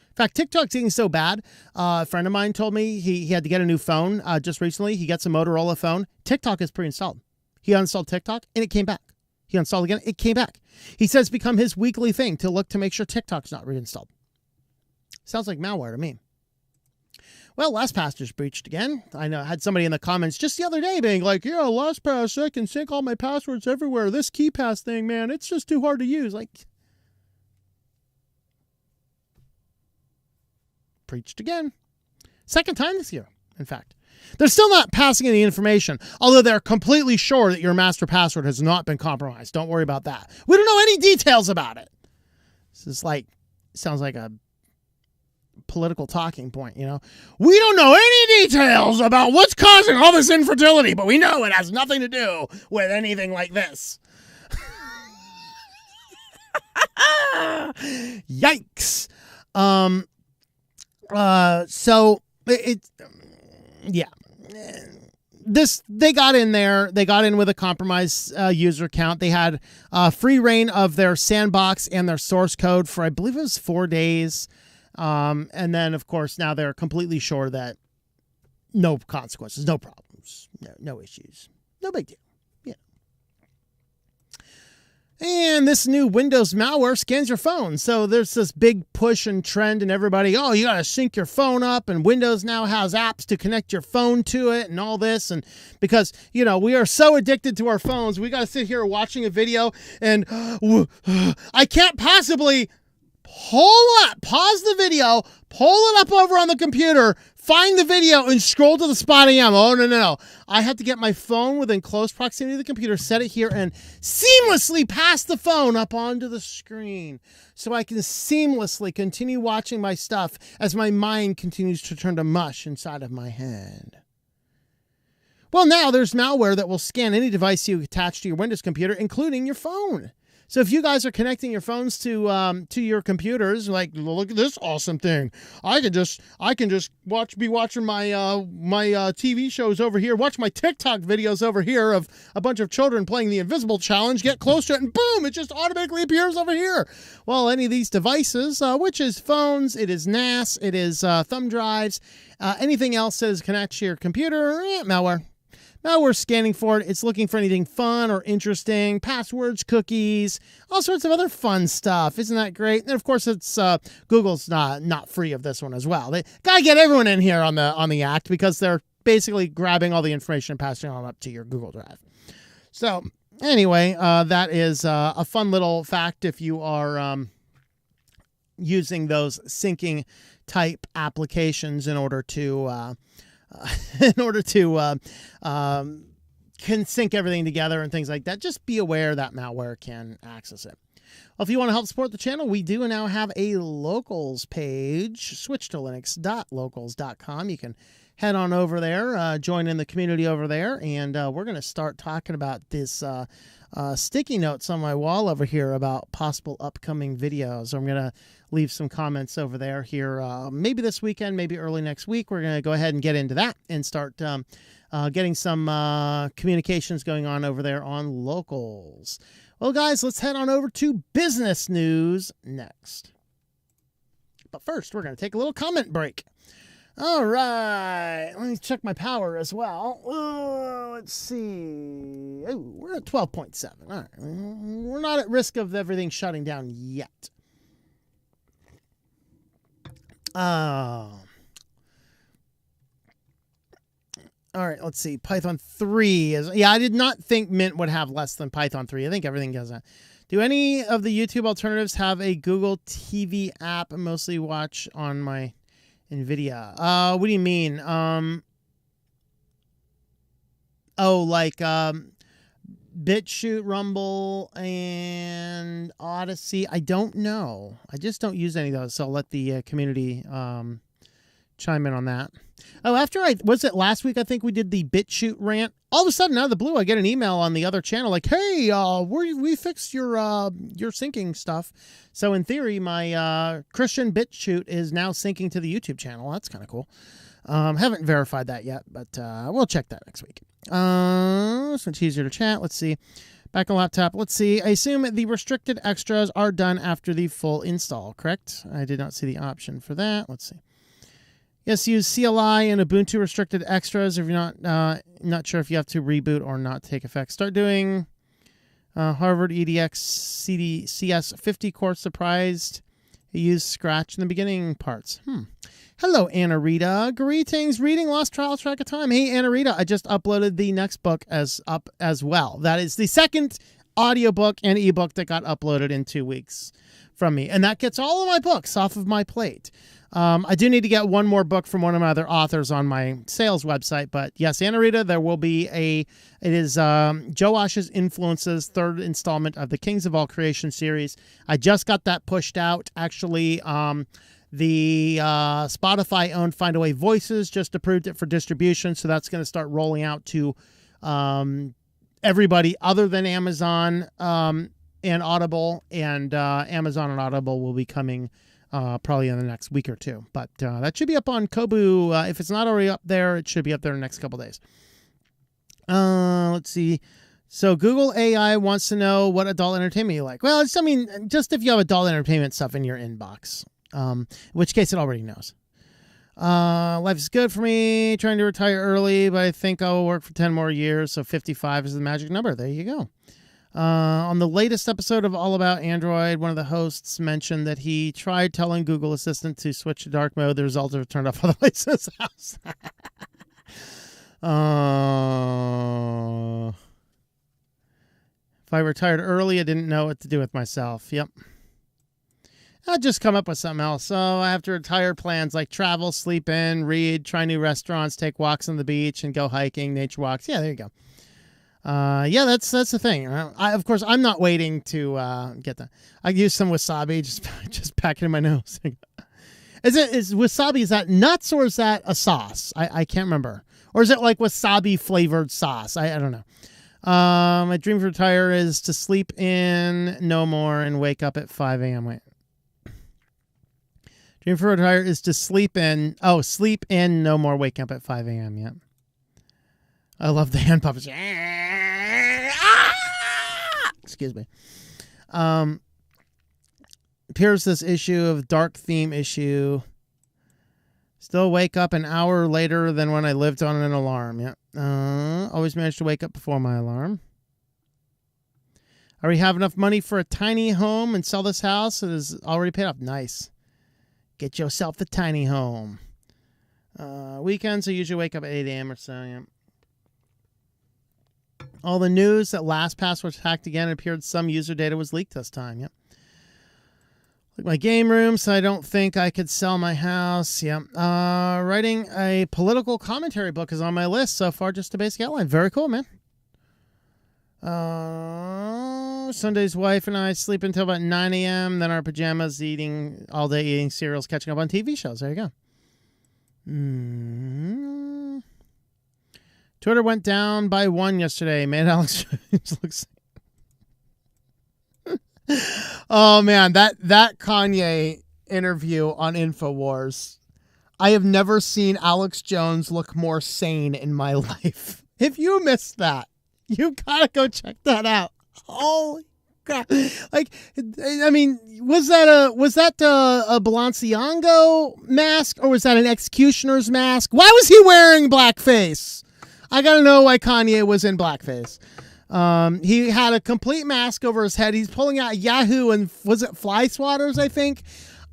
[SPEAKER 1] In fact, TikTok's getting so bad. A friend of mine told me he had to get a new phone just recently. He gets a Motorola phone. TikTok is pre-installed. He uninstalled TikTok, and it came back. He uninstalled again. It came back. He says it's become his weekly thing to look to make sure TikTok's not reinstalled. Sounds like malware to me. Well, LastPass's breached again. I had somebody in the comments just the other day being like, yeah, LastPass, I can sync all my passwords everywhere. This KeyPass thing, man, it's just too hard to use. Like... Preached again. Second time this year, in fact. They're still not passing any information, although they're completely sure that your master password has not been compromised. Don't worry about that. We don't know any details about it. This is sounds like a political talking point, you know. We don't know any details about what's causing all this infertility, but we know it has nothing to do with anything like this. Yikes. So yeah. They got in there. They got in with a compromised user account. They had free reign of their sandbox and their source code for, I believe it was 4 days. And then, of course, now they're completely sure that no consequences, no problems, no issues, no big deal. Yeah. And this new Windows malware scans your phone. So there's this big push and trend and everybody, oh, you got to sync your phone up, and Windows now has apps to connect your phone to it and all this. And because, you know, we are so addicted to our phones, we got to sit here watching a video and I can't possibly pause the video, pull it up over on the computer, find the video, and scroll to the spot I am. Oh, no. I have to get my phone within close proximity to the computer, set it here, and seamlessly pass the phone up onto the screen so I can seamlessly continue watching my stuff as my mind continues to turn to mush inside of my head. Well, now there's malware that will scan any device you attach to your Windows computer, including your phone. So if you guys are connecting your phones to your computers, like, look at this awesome thing. I can just be watching my TV shows over here, watch my TikTok videos over here of a bunch of children playing the Invisible Challenge, get close to it, and boom, it just automatically appears over here. Well, any of these devices, which is phones, it is NAS, it is thumb drives, anything else that is connected to your computer, malware. Malware scanning for it. It's looking for anything fun or interesting, passwords, cookies, all sorts of other fun stuff. Isn't that great? And of course, it's Google's not free of this one as well. They gotta get everyone in here on the act, because they're basically grabbing all the information and passing it on up to your Google Drive. So anyway, that is a fun little fact if you are using those syncing type applications in order to can sync everything together and things like that. Just be aware that malware can access it. Well, if you want to help support the channel, we do now have a locals page, switchedtolinux.locals.com. You can head on over there, join in the community over there, and we're going to start talking about this sticky notes on my wall over here about possible upcoming videos. I'm going to leave some comments over there here, maybe this weekend, maybe early next week. We're going to go ahead and get into that and start getting some communications going on over there on locals. Well, guys, let's head on over to business news next. But first, we're going to take a little comment break. All right, let me check my power as well. Let's see. Oh, we're at 12.7. All right, we're not at risk of everything shutting down yet. All right, let's see. Python 3 is... Yeah, I did not think Mint would have less than Python 3. I think everything does that. Do any of the YouTube alternatives have a Google TV app? I mostly watch on my NVIDIA. What do you mean? BitChute, Rumble, and Odyssey. I don't know. I just don't use any of those, so I'll let the community chime in on that. Oh, was it last week, I think we did the BitChute rant. All of a sudden, out of the blue, I get an email on the other channel like, hey, we fixed your syncing stuff. So in theory, my Christian BitChute is now syncing to the YouTube channel. That's kind of cool. Haven't verified that yet, but we'll check that next week. So it's easier to chat. Let's see. Back on laptop. Let's see. I assume the restricted extras are done after the full install, correct? I did not see the option for that. Let's see. Yes, use CLI and Ubuntu restricted extras if you're not sure if you have to reboot or not take effect. Start doing Harvard EDX CS 50 course. Surprised you use Scratch in the beginning parts. Hello, Anna Rita. Greetings. Reading Lost Trial Track of Time. Hey, Anna Rita, I just uploaded the next book as well. That is the second audiobook and ebook that got uploaded in 2 weeks from me. And that gets all of my books off of my plate. I do need to get one more book from one of my other authors on my sales website. But yes, Anna Rita, there will be it is Joash's Influences, third installment of the Kings of All Creation series. I just got that pushed out. Actually, The Spotify-owned Findaway Voices just approved it for distribution, so that's going to start rolling out to everybody other than Amazon and Audible, and Amazon and Audible will be coming probably in the next week or two. But that should be up on Kobo. If it's not already up there, it should be up there in the next couple days. Let's see. So Google AI wants to know what adult entertainment you like. Well, just if you have adult entertainment stuff in your inbox, in which case it already knows. Life is good for me. Trying to retire early, but I think I will work for 10 more years. So 55 is the magic number. There you go. On the latest episode of All About Android, one of the hosts mentioned that he tried telling Google Assistant to switch to dark mode. The results are turned off all the lights in his house. If I retired early, I didn't know what to do with myself. Yep. I'll just come up with something else. So I have to retire plans like travel, sleep in, read, try new restaurants, take walks on the beach, and go hiking, nature walks. Yeah, there you go. Yeah, that's the thing. Of course, I'm not waiting to get that. I use some wasabi, just pack it in my nose. Is wasabi, is that nuts or is that a sauce? I can't remember. Or is it like wasabi flavored sauce? I don't know. My dream to retire is to sleep in no more and wake up at 5 a.m. Wait. Dream for retire is to sleep in no more, wake up at 5 a.m. Yep. I love the hand puppets. Excuse me. Appears this issue of dark theme issue. Still wake up an hour later than when I lived on an alarm. Yeah. Always managed to wake up before my alarm. I already have enough money for a tiny home and sell this house. It is already paid off. Nice. Get yourself the tiny home. Weekends, I usually wake up at 8 a.m. or so. Yeah. All the news that LastPass was hacked again. It appeared some user data was leaked this time. Yep. Like my game room, so I don't think I could sell my house. Yep. Writing a political commentary book is on my list so far. Just a basic outline. Very cool, man. Sunday's wife and I sleep until about 9 a.m. Then our pajamas, eating all day, eating cereals, catching up on TV shows. There you go. Twitter went down by 1 yesterday. Made Alex looks. Oh man, that Kanye interview on InfoWars. I have never seen Alex Jones look more sane in my life. If you missed that, you gotta go check that out. Holy crap! Like, I mean, was that a Balenciaga mask or was that an executioner's mask? Why was he wearing blackface? I gotta know why Kanye was in blackface. He had a complete mask over his head. He's pulling out Yahoo and was it fly swatters, I think?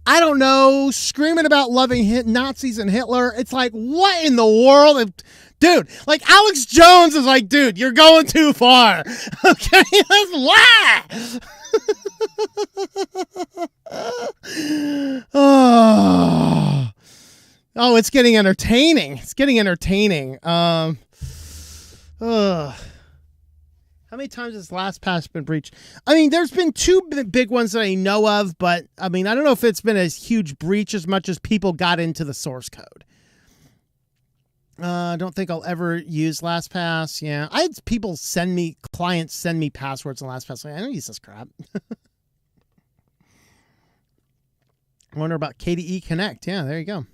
[SPEAKER 1] I don't know. Screaming about loving Nazis and Hitler. It's like, what in the world? Dude, like Alex Jones is like, dude, you're going too far. Okay, that's why. Oh, it's getting entertaining. It's getting entertaining. How many times has LastPass been breached? I mean, there's been two big ones that I know of, but I mean, I don't know if it's been a huge breach as much as people got into the source code. I don't think I'll ever use LastPass. Yeah, I had people clients send me passwords on LastPass. Like, I don't use this crap. I wonder about KDE Connect. Yeah, there you go.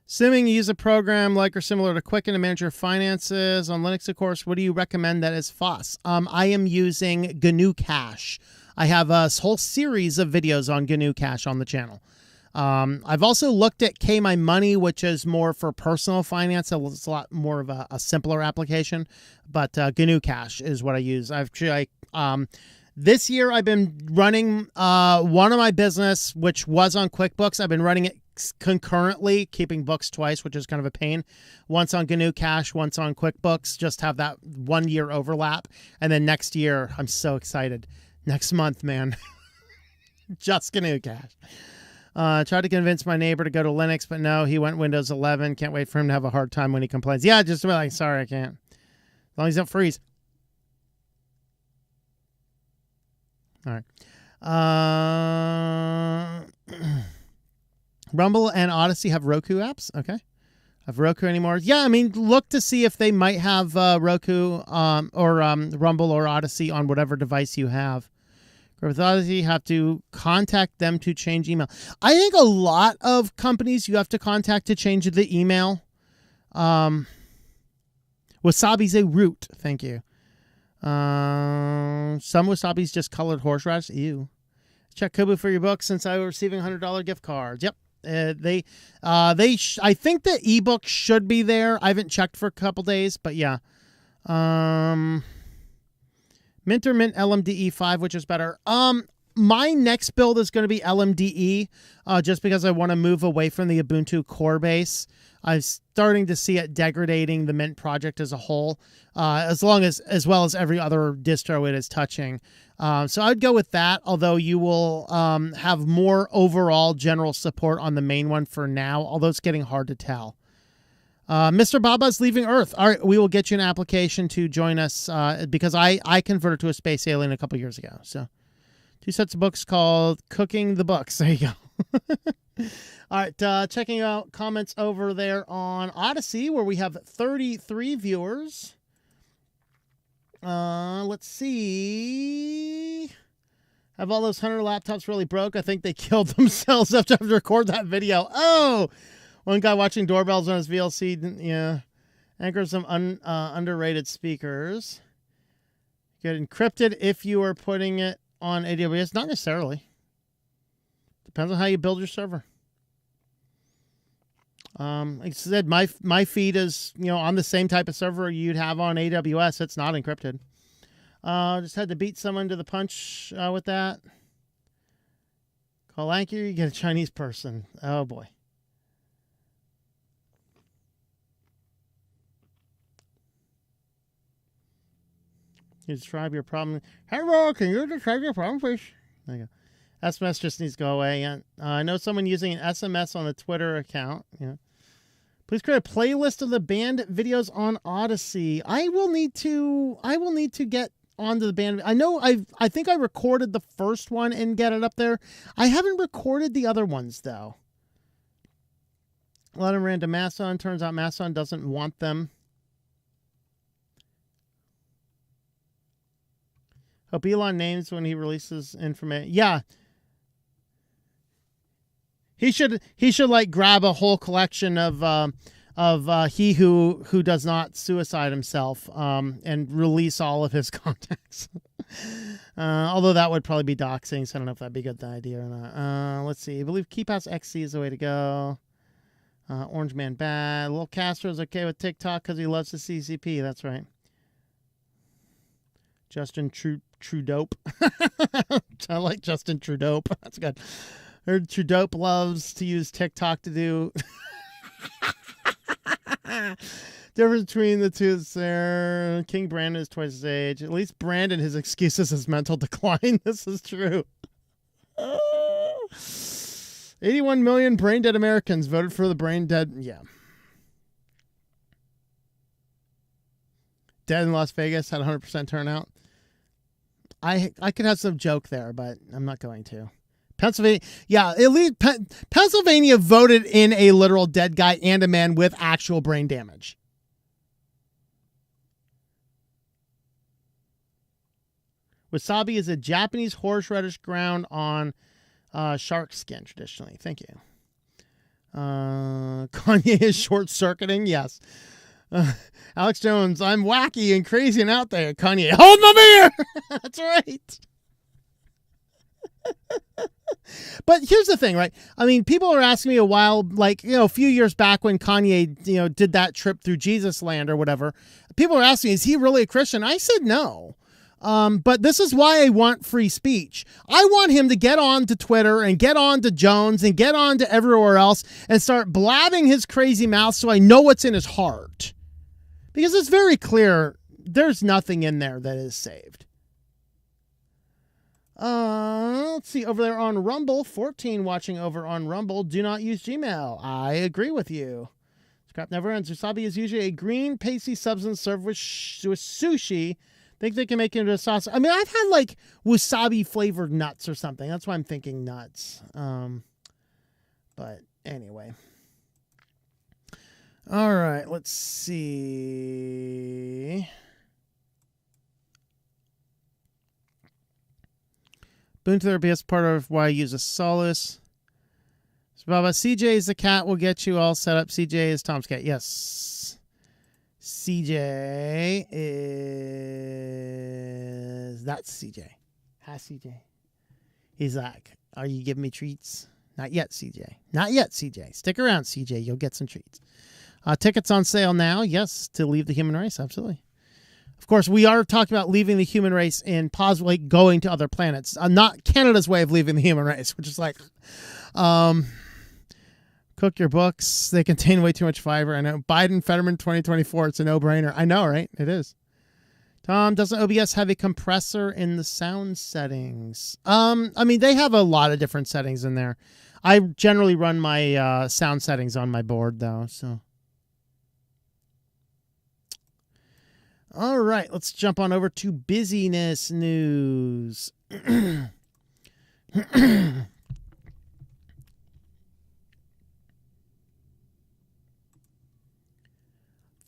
[SPEAKER 1] Assuming you use a program like or similar to Quicken to manage your finances on Linux, of course, what do you recommend that is FOSS? I am using GNU Cache. I have a whole series of videos on GNU Cache on the channel. I've also looked at KMyMoney, which is more for personal finance. It's a lot more of a simpler application, but GNU Cache is what I use. This year I've been running one of my business, which was on QuickBooks. I've been running it concurrently, keeping books twice, which is kind of a pain. Once on GNU Cache, once on QuickBooks, just have that 1 year overlap. And then next year, I'm so excited. Next month, man. Just GNU Cache. Tried to convince my neighbor to go to Linux, but no, he went Windows 11. Can't wait for him to have a hard time when he complains. Yeah, just like, sorry, I can't. As long as he don't freeze. All right. Rumble and Odyssey have Roku apps. Okay. Have Roku anymore? Yeah, I mean, look to see if they might have Roku or Rumble or Odyssey on whatever device you have. With Odyssey, you have to contact them to change email. I think a lot of companies you have to contact to change the email. Wasabi's a root. Thank you. Some wasabi's just colored horseradish. Ew. Check Kobo for your book since I was receiving $100 gift cards. Yep. I think the ebook should be there. I haven't checked for a couple days, but yeah. Mint or Mint LMDE 5, which is better? My next build is going to be LMDE, just because I want to move away from the Ubuntu core base. I'm starting to see it degrading the Mint project as a whole, as well as every other distro it is touching. So I'd go with that, although you will have more overall general support on the main one for now, although it's getting hard to tell. Mr. Baba's leaving Earth. All right, we will get you an application to join us because I converted to a space alien a couple years ago. So 2 sets of books called Cooking the Books. There you go. All right, checking out comments over there on Odyssey, where we have 33 viewers. Let's see. Have all those 100 laptops really broke? I think they killed themselves after I record that video. Oh, one guy watching doorbells on his VLC. Yeah, anchor some underrated speakers. Get encrypted if you are putting it on AWS. Not necessarily. Depends on how you build your server. Like I said, my feed is, on the same type of server you'd have on AWS. It's not encrypted. Just had to beat someone to the punch with that. Call Anchor, you get a Chinese person. Oh boy. You describe your problem. Hello, can you describe your problem, please? There you go. SMS just needs to go away. I know someone using an SMS on a Twitter account. Yeah. Please create a playlist of the band videos on Odyssey. I will need to get onto the band. I think I recorded the first one and get it up there. I haven't recorded the other ones though. A lot of random Mastodon. Turns out Mastodon doesn't want them. Hope Elon names when he releases information. Yeah. He should like grab a whole collection of he who does not suicide himself and release all of his contacts. Although that would probably be doxing, so I don't know if that'd be a good idea or not. Let's see. I believe KeePass XC is the way to go. Orange Man bad. Lil Castro's okay with TikTok because he loves the CCP. That's right. Justin Trudeau. I like Justin Trudeau. That's good. Heard Trudeau loves to use TikTok to do. Difference between the two is there. King Brandon is twice his age. At least Brandon, his excuse is his mental decline. This is true. 81 million brain dead Americans voted for the brain dead. Yeah. Dead in Las Vegas had 100% turnout. I could have some joke there, but I'm not going to. Pennsylvania, yeah, at least Pennsylvania voted in a literal dead guy and a man with actual brain damage. Wasabi is a Japanese horseradish ground on shark skin traditionally. Thank you. Kanye is short-circuiting. Yes. Alex Jones, I'm wacky and crazy and out there. Kanye, hold my beer. That's right. But here's the thing, right? I mean, people are asking me a few years back when Kanye, did that trip through Jesus land or whatever. People are asking, is he really a Christian? I said no. But this is why I want free speech. I want him to get on to Twitter and get on to Jones and get on to everywhere else and start blabbing his crazy mouth so I know what's in his heart. Because it's very clear there's nothing in there that is saved. Let's see, over there on Rumble, 14 watching over on Rumble, do not use Gmail. I agree with you. Scrap never ends. Wasabi is usually a green, pasty substance served with sushi Think they can make it into a sauce? I mean, I've had like wasabi flavored nuts or something. That's why I'm thinking nuts. But anyway. All right, let's see. Boon therapy is part of why I use a solace. So Baba, CJ is the cat. Will get you all set up. CJ is Tom's cat. Yes. CJ is... That's CJ. Hi, CJ. He's like, are you giving me treats? Not yet, CJ. Not yet, CJ. Stick around, CJ. You'll get some treats. Tickets on sale now. Yes, to leave the human race. Absolutely. Of course, we are talking about leaving the human race and possibly going to other planets. Not Canada's way of leaving the human race, which is like, cook your books. They contain way too much fiber. I know. Biden, Fetterman, 2024. It's a no-brainer. I know, right? It is. Tom, doesn't OBS have a compressor in the sound settings? I mean, they have a lot of different settings in there. I generally run my sound settings on my board, though, so... All right, let's jump on over to busyness news.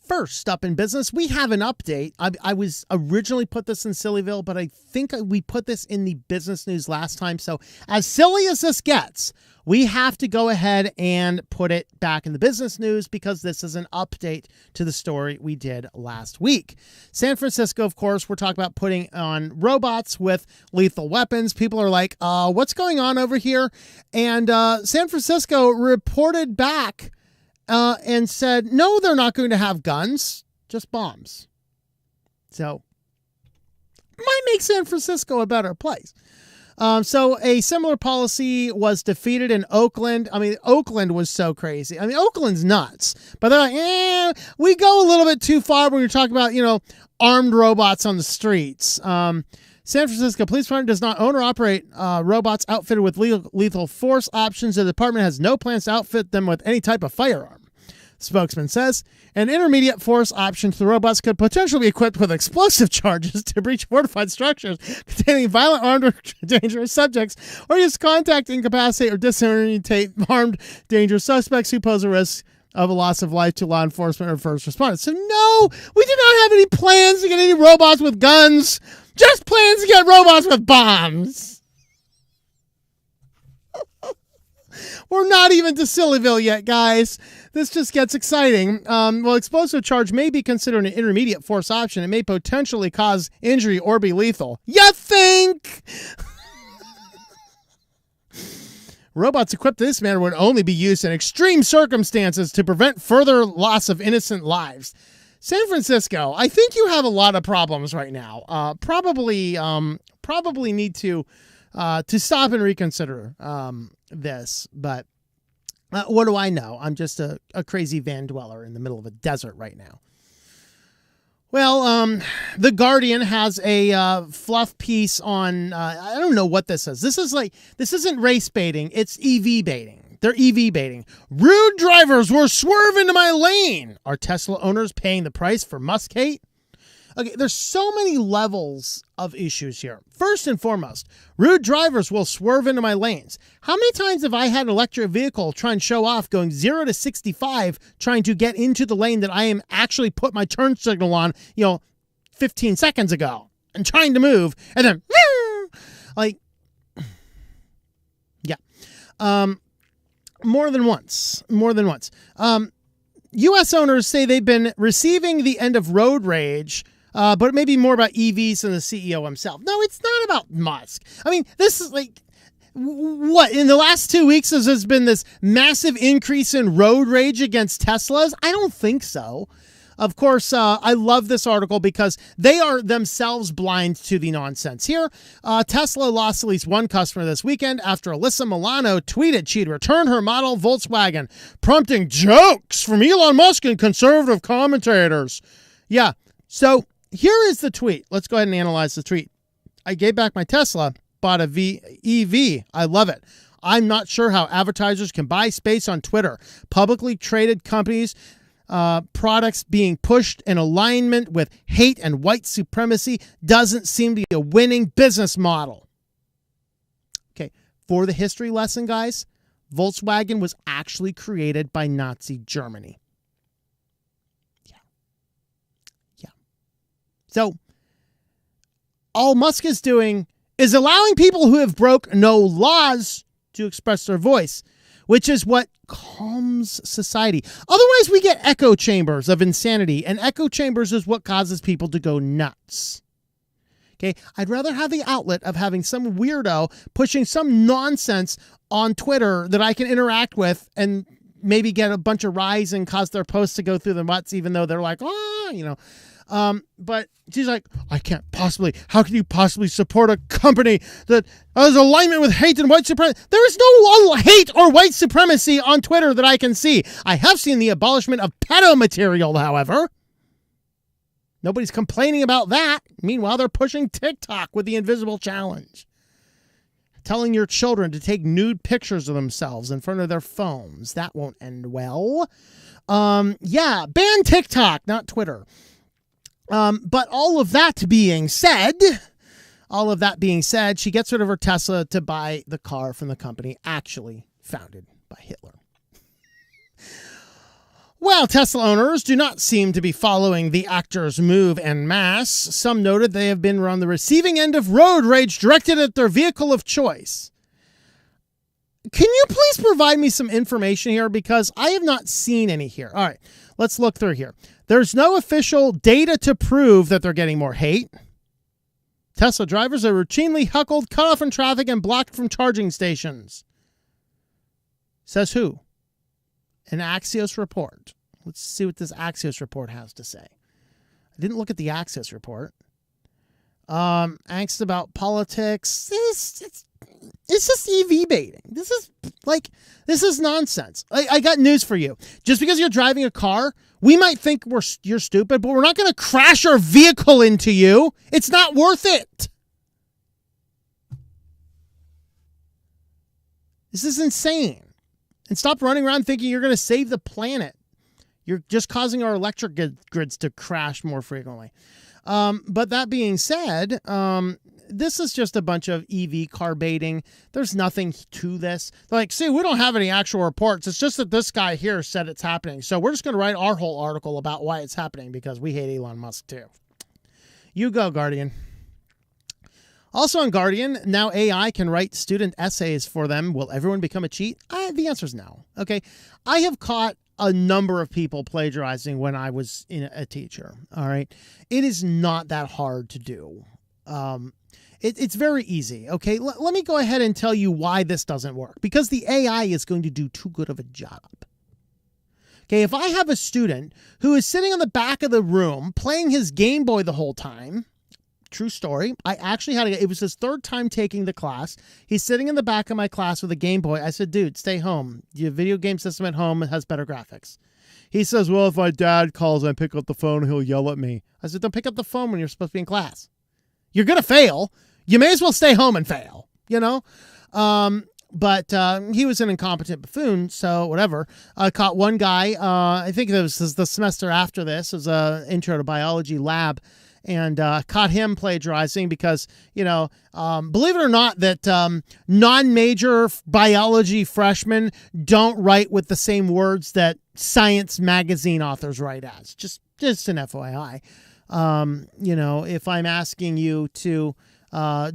[SPEAKER 1] First up in business, we have an update. I was originally put this in SillyVille, but I think we put this in the business news last time. So as silly as this gets, we have to go ahead and put it back in the business news because this is an update to the story we did last week. San Francisco, of course, we're talking about putting on robots with lethal weapons. People are like, what's going on over here? And San Francisco reported back and said, no, they're not going to have guns, just bombs. So might make San Francisco a better place. So a similar policy was defeated in Oakland. I mean, Oakland was so crazy. I mean, Oakland's nuts, but they're like, we go a little bit too far when you're talking about, armed robots on the streets. San Francisco Police Department does not own or operate robots outfitted with lethal force options. The department has no plans to outfit them with any type of firearm. Spokesman says an intermediate force option to the robots could potentially be equipped with explosive charges to breach fortified structures containing violent, armed, or dangerous subjects, or use contact, incapacitate, or disorientate armed, dangerous suspects who pose a risk of a loss of life to law enforcement or first responders. So no, we do not have any plans to get any robots with guns, just plans to get robots with bombs. We're not even to SillyVille yet, guys. This just gets exciting. Well, explosive charge may be considered an intermediate force option. It may potentially cause injury or be lethal. You think? Robots equipped in this manner would only be used in extreme circumstances to prevent further loss of innocent lives. San Francisco, I think you have a lot of problems right now. Probably need to stop and reconsider this, but what do I know? I'm just a crazy van dweller in the middle of a desert right now. Well, The Guardian has a fluff piece on, I don't know what this is. This isn't race baiting. It's EV baiting. They're EV baiting. Rude drivers were swerve into my lane. Are Tesla owners paying the price for Musk hate? Okay, there's so many levels of issues here. First and foremost, rude drivers will swerve into my lanes. How many times have I had an electric vehicle try and show off going 0 to 65 trying to get into the lane that I am actually put my turn signal on, 15 seconds ago and trying to move and then yeah. More than once. U.S. owners say they've been receiving the end of road rage, but it may be more about EVs than the CEO himself. No, it's not about Musk. I mean, this is like, what, in the last 2 weeks has been this massive increase in road rage against Teslas? I don't think so. Of course, I love this article because they are themselves blind to the nonsense here. Tesla lost at least one customer this weekend after Alyssa Milano tweeted she'd return her model Volkswagen, prompting jokes from Elon Musk and conservative commentators. Yeah, so here is the tweet. Let's go ahead and analyze the tweet. I gave back my Tesla, bought a EV. I love it. I'm not sure how advertisers can buy space on Twitter. Publicly traded companies products being pushed in alignment with hate and white supremacy doesn't seem to be a winning business model. Okay, for the history lesson, guys, Volkswagen was actually created by Nazi Germany. Yeah. So, all Musk is doing is allowing people who have broke no laws to express their voice, which is what calms society. Otherwise, we get echo chambers of insanity, and echo chambers is what causes people to go nuts. Okay, I'd rather have the outlet of having some weirdo pushing some nonsense on Twitter that I can interact with and maybe get a bunch of rise and cause their posts to go through the mutts, even though they're like, but she's like, how can you possibly support a company that has alignment with hate and white supremacy? There is no hate or white supremacy on Twitter that I can see. I have seen the abolishment of pedo material, however. Nobody's complaining about that. Meanwhile, they're pushing TikTok with the invisible challenge. Telling your children to take nude pictures of themselves in front of their phones. That won't end well. Ban TikTok, not Twitter. But all of that being said, she gets rid of her Tesla to buy the car from the company actually founded by Hitler. While Tesla owners do not seem to be following the actor's move en masse, some noted they have been on the receiving end of road rage directed at their vehicle of choice. Can you please provide me some information here? Because I have not seen any here. All right, let's look through here. There's no official data to prove that they're getting more hate. Tesla drivers are routinely heckled, cut off in traffic, and blocked from charging stations. Says who? An Axios report. Let's see what this Axios report has to say. I didn't look at the Axios report. Angst about politics. It's just EV baiting. This is nonsense. I got news for you. Just because you're driving a car, we might think you're stupid, but we're not going to crash our vehicle into you. It's not worth it. This is insane. And stop running around thinking you're going to save the planet. You're just causing our electric grids to crash more frequently. But that being said, this is just a bunch of EV car baiting. There's nothing to this. They're like, see, we don't have any actual reports. It's just that this guy here said it's happening. So we're just going to write our whole article about why it's happening because we hate Elon Musk too. You go, Guardian. Also on Guardian, now AI can write student essays for them. Will everyone become a cheat? The answer is no. Okay. I have caught a number of people plagiarizing when I was a teacher. All right. It is not that hard to do. It's very easy. Okay. Let me go ahead and tell you why this doesn't work. Because the AI is going to do too good of a job. Okay. If I have a student who is sitting on the back of the room playing his Game Boy the whole time, true story. I actually it was his third time taking the class. He's sitting in the back of my class with a Game Boy. I said, dude, stay home. Your video game system at home has better graphics. He says, well, if my dad calls, I pick up the phone, he'll yell at me. I said, don't pick up the phone when you're supposed to be in class. You're going to fail. You may as well stay home and fail, you know? But he was an incompetent buffoon, so whatever. I caught one guy, I think it was the semester after this, it was an intro to biology lab, and caught him plagiarizing because, believe it or not, that non-major biology freshmen don't write with the same words that Science magazine authors write as. Just an FYI. If I'm asking you to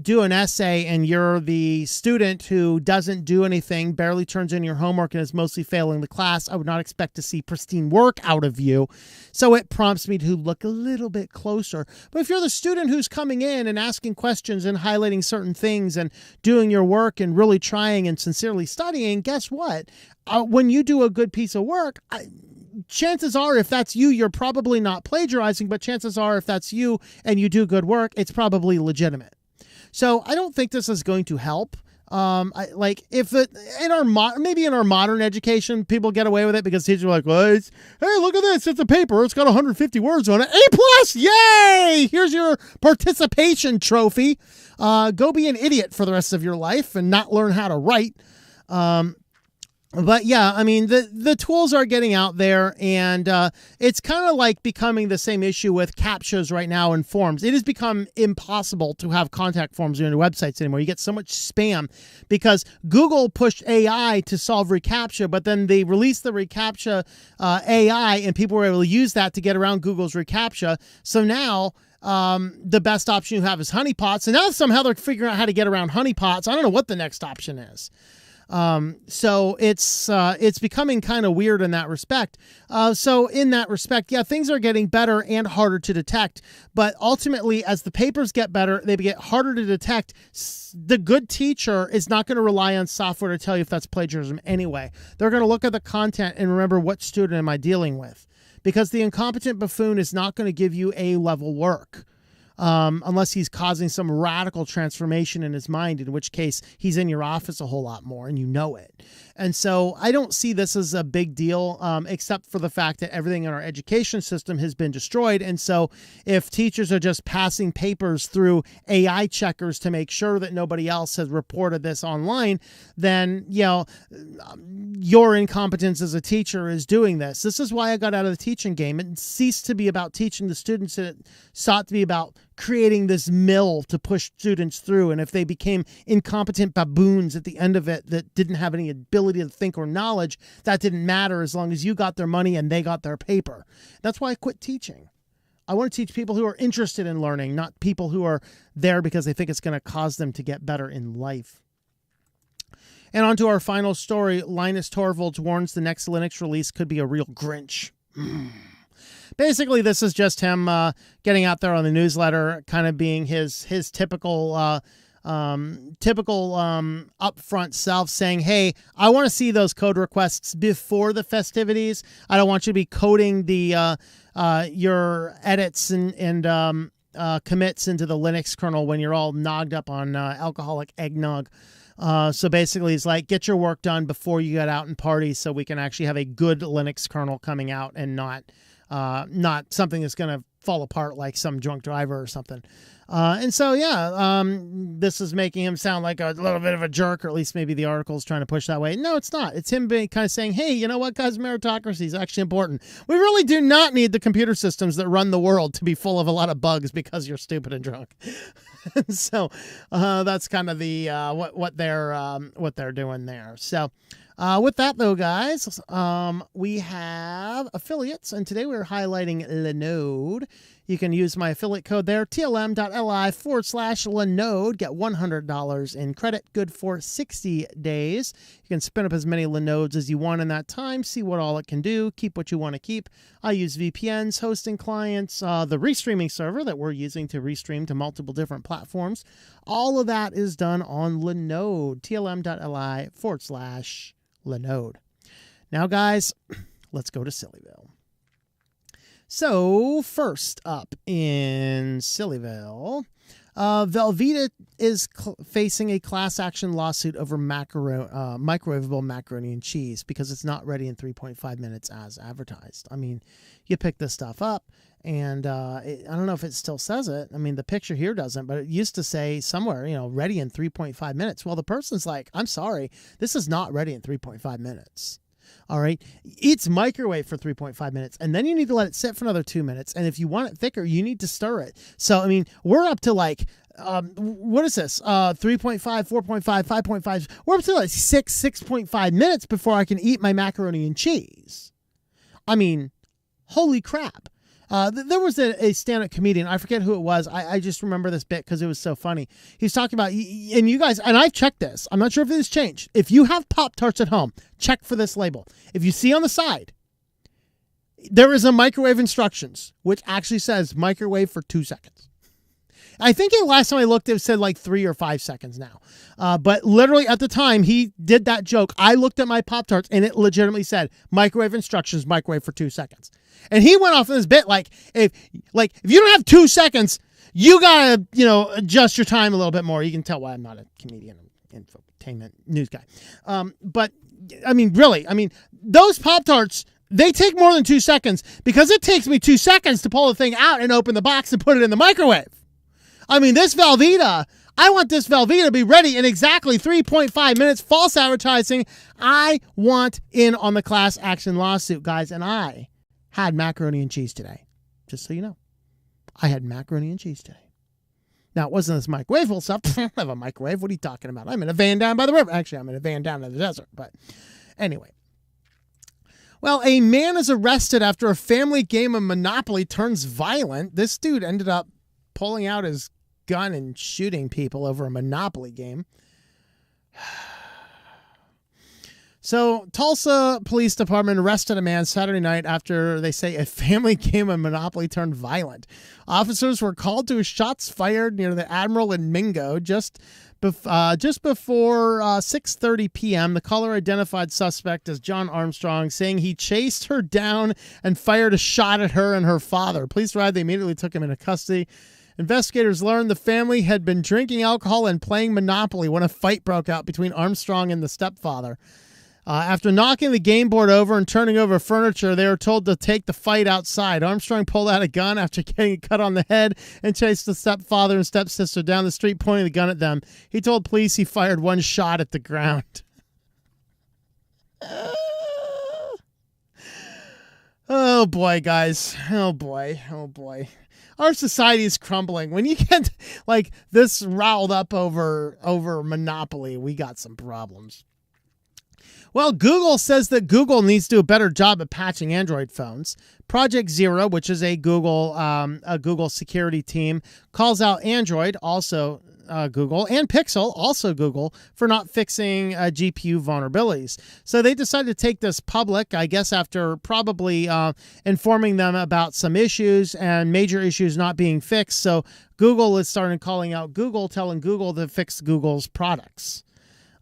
[SPEAKER 1] do an essay and you're the student who doesn't do anything, barely turns in your homework, and is mostly failing the class, I would not expect to see pristine work out of you. So it prompts me to look a little bit closer. But if you're the student who's coming in and asking questions and highlighting certain things and doing your work and really trying and sincerely studying, guess what? When you do a good piece of work, chances are, if that's you, you're probably not plagiarizing, but chances are if that's you and you do good work, it's probably legitimate. So I don't think this is going to help. Maybe in our modern education, people get away with it because teachers are like, well, hey, look at this. It's a paper. It's got 150 words on it. A+, yay! Here's your participation trophy. Go be an idiot for the rest of your life and not learn how to write. But yeah, I mean, the tools are getting out there, and it's kind of like becoming the same issue with CAPTCHAs right now in forms. It has become impossible to have contact forms on your websites anymore. You get so much spam because Google pushed AI to solve reCAPTCHA, but then they released the reCAPTCHA AI, and people were able to use that to get around Google's reCAPTCHA. So now the best option you have is honeypots, and now somehow they're figuring out how to get around honeypots. I don't know what the next option is. So it's becoming kind of weird in that respect. So in that respect, yeah, things are getting better and harder to detect, but ultimately as the papers get better, they get harder to detect. The good teacher is not going to rely on software to tell you if that's plagiarism anyway. They're going to look at the content and remember, what student am I dealing with? Because the incompetent buffoon is not going to give you A-level work. Unless he's causing some radical transformation in his mind, in which case he's in your office a whole lot more and you know it. And so I don't see this as a big deal, except for the fact that everything in our education system has been destroyed. And so if teachers are just passing papers through AI checkers to make sure that nobody else has reported this online, then, you know, your incompetence as a teacher is doing this. This is why I got out of the teaching game. It ceased to be about teaching the students. It sought to be about creating this mill to push students through. And if they became incompetent baboons at the end of it that didn't have any ability to think or knowledge, that didn't matter as long as you got their money and they got their paper. That's why I quit teaching. I want to teach people who are interested in learning, not people who are there because they think it's going to cause them to get better in life. And on to our final story. Linus Torvalds warns the next Linux release could be a real Grinch. Basically, this is just him getting out there on the newsletter, kind of being his typical upfront self, saying, hey, I want to see those code requests before the festivities. I don't want you to be coding the your edits and commits into the Linux kernel when you're all nogged up on alcoholic eggnog. So basically, it's like, get your work done before you get out and party so we can actually have a good Linux kernel coming out and not something that's going to fall apart like some drunk driver or something. And so, yeah, this is making him sound like a little bit of a jerk, or at least maybe the article's trying to push that way. No, it's not. It's him being kind of saying, hey, you know what, guys, meritocracy is actually important. We really do not need the computer systems that run the world to be full of a lot of bugs because you're stupid and drunk. So that's kind of the what they're doing there. So with that, though, guys, we have affiliates, and today we're highlighting Linode. You can use my affiliate code there, tlm.li/Linode. Get $100 in credit, good for 60 days. You can spin up as many Linodes as you want in that time, see what all it can do, keep what you want to keep. I use VPNs, hosting clients, the restreaming server that we're using to restream to multiple different platforms. All of that is done on Linode, tlm.li/Linode. Now, guys, let's go to SillyVille. So, first up in SillyVille, Velveeta is facing a class action lawsuit over microwavable macaroni and cheese because it's not ready in 3.5 minutes as advertised. I mean, you pick this stuff up, and I don't know if it still says it. I mean, the picture here doesn't, but it used to say somewhere, ready in 3.5 minutes. Well, the person's like, I'm sorry, this is not ready in 3.5 minutes. All right. It's microwave for 3.5 minutes, and then you need to let it sit for another 2 minutes. And if you want it thicker, you need to stir it. So, I mean, we're up to like, what is this? 3.5, 4.5, 5.5. We're up to like 6.5 minutes before I can eat my macaroni and cheese. I mean, holy crap. There was a stand-up comedian. I forget who it was. I just remember this bit because it was so funny. He's talking about, and you guys, and I've checked this. I'm not sure if this changed. If you have Pop-Tarts at home, check for this label. If you see on the side, there is a microwave instructions, which actually says microwave for 2 seconds. I think last time I looked, it said like 3 or 5 seconds now. But literally at the time he did that joke, I looked at my Pop-Tarts and it legitimately said microwave instructions, microwave for 2 seconds. And he went off on this bit like if you don't have 2 seconds, you gotta, adjust your time a little bit more. You can tell why I'm not a comedian, infotainment news guy. But I mean, really, those Pop-Tarts, they take more than 2 seconds because it takes me 2 seconds to pull the thing out and open the box and put it in the microwave. I mean, this Velveeta, I want this Velveeta to be ready in exactly 3.5 minutes. False advertising. I want in on the class action lawsuit, guys. And I had macaroni and cheese today. Just so you know. I had macaroni and cheese today. Now, it wasn't this microwavable stuff. I don't have a microwave. What are you talking about? I'm in a van down by the river. Actually, I'm in a van down in the desert. But anyway. Well, a man is arrested after a family game of Monopoly turns violent. This dude ended up pulling out his gun and shooting people over a Monopoly game. So, Tulsa Police Department arrested a man Saturday night after, they say, a family game of Monopoly turned violent. Officers were called to shots fired near the Admiral in Mingo just before 6:30 p.m. The caller identified suspect as John Armstrong, saying he chased her down and fired a shot at her and her father. Police arrived. They immediately took him into custody. Investigators learned the family had been drinking alcohol and playing Monopoly when a fight broke out between Armstrong and the stepfather. After knocking the game board over and turning over furniture, they were told to take the fight outside. Armstrong pulled out a gun after getting a cut on the head and chased the stepfather and stepsister down the street, pointing the gun at them. He told police he fired one shot at the ground. Oh, boy, guys. Oh, boy. Oh, boy. Our society is crumbling. When you get like this riled up over Monopoly, we got some problems. Well, Google says that Google needs to do a better job at patching Android phones. Project Zero, which is a Google security team, calls out Android, also Google, and Pixel, also Google, for not fixing GPU vulnerabilities. So they decided to take this public, I guess, after probably informing them about some issues and major issues not being fixed. So Google is starting calling out Google, telling Google to fix Google's products.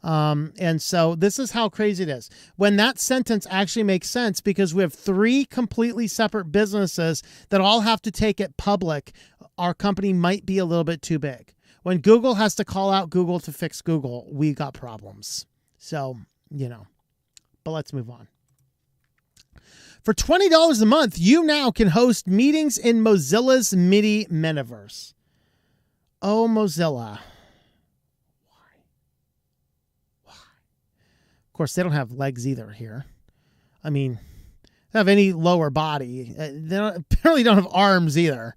[SPEAKER 1] And so this is how crazy it is. When that sentence actually makes sense, because we have three completely separate businesses that all have to take it public, our company might be a little bit too big. When Google has to call out Google to fix Google, we got problems. So, but let's move on. For $20 a month, you now can host meetings in Mozilla's mini metaverse. Oh, Mozilla. Of course, they don't have legs either here. I mean, they don't have any lower body. They apparently don't have arms either.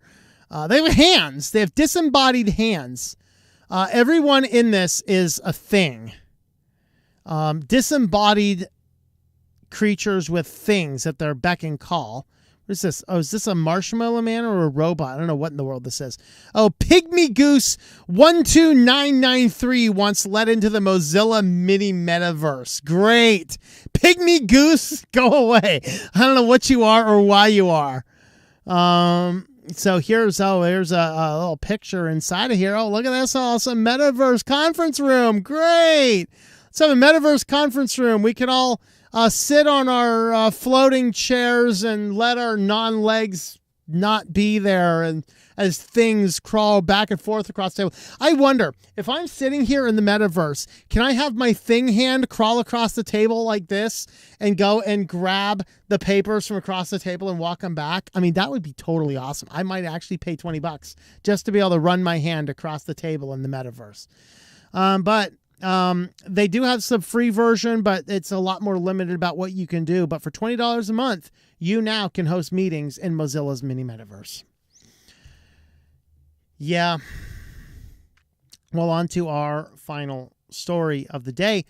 [SPEAKER 1] They have hands. They have disembodied hands. Everyone in this is a thing. Disembodied creatures with things at their beck and call. What is this? Oh, is this a marshmallow man or a robot? I don't know what in the world this is. Oh, Pygmy Goose 12993 wants let into the Mozilla mini metaverse. Great. Pygmy Goose, go away. I don't know what you are or why you are. So here's a little picture inside of here. Oh, look at this awesome metaverse conference room. Great. Let's have a metaverse conference room. We can all sit on our floating chairs and let our non-legs not be there, and as things crawl back and forth across the table. I wonder, if I'm sitting here in the metaverse, can I have my thing hand crawl across the table like this and go and grab the papers from across the table and walk them back? I mean, that would be totally awesome. I might actually pay $20 just to be able to run my hand across the table in the metaverse. But they do have some free version, but it's a lot more limited about what you can do. But for $20 a month, you now can host meetings in Mozilla's mini metaverse. Yeah. Well, on to our final story of the day.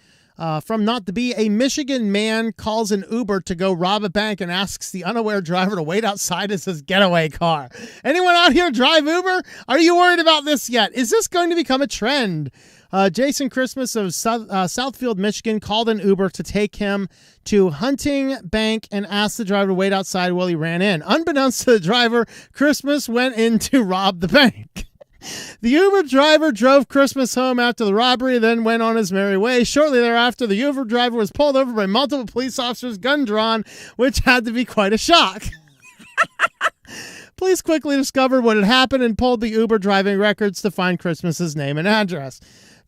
[SPEAKER 1] From Not to Be, a Michigan man calls an Uber to go rob a bank and asks the unaware driver to wait outside as his getaway car. Anyone out here drive Uber? Are you worried about this yet? Is this going to become a trend? Jason Christmas of Southfield, Michigan, called an Uber to take him to Hunting Bank and asked the driver to wait outside while he ran in. Unbeknownst to the driver, Christmas went in to rob the bank. The Uber driver drove Christmas home after the robbery, then went on his merry way. Shortly thereafter, the Uber driver was pulled over by multiple police officers, gun drawn, which had to be quite a shock. Police quickly discovered what had happened and pulled the Uber driving records to find Christmas's name and address.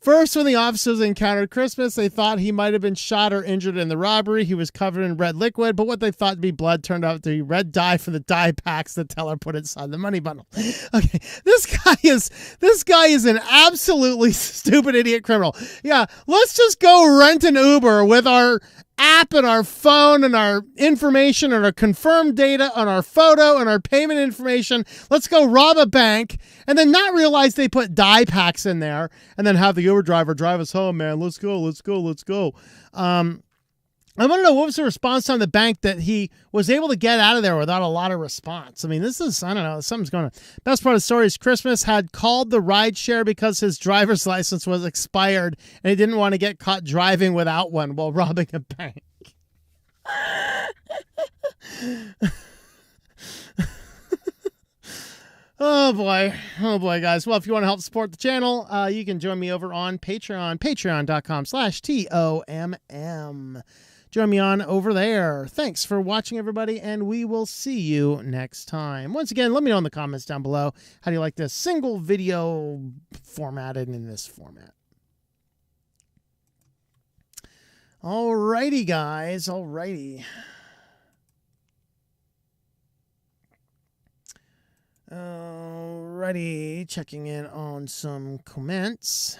[SPEAKER 1] First, when the officers encountered Christmas, they thought he might have been shot or injured in the robbery. He was covered in red liquid, but what they thought to be blood turned out to be red dye from the dye packs the teller put inside the money bundle. Okay, this guy is an absolutely stupid idiot criminal. Yeah, let's just go rent an Uber with our app and our phone and our information and our confirmed data on our photo and our payment information. Let's go rob a bank and then not realize they put dye packs in there and then have the Uber driver drive us home, man. Let's go. I want to know what was the response on the bank that he was able to get out of there without a lot of response. I mean, this is, I don't know, something's going on. Best part of the story is Christmas had called the rideshare because his driver's license was expired and he didn't want to get caught driving without one while robbing a bank. Oh boy, guys. Well, if you want to help support the channel, you can join me over on Patreon, patreon.com/TOMM. Join me on over there. Thanks for watching, everybody, and we will see you next time. Once again, let me know in the comments down below, how do you like this single video formatted in this format? Alrighty, guys. Alrighty. Alrighty. Checking in on some comments.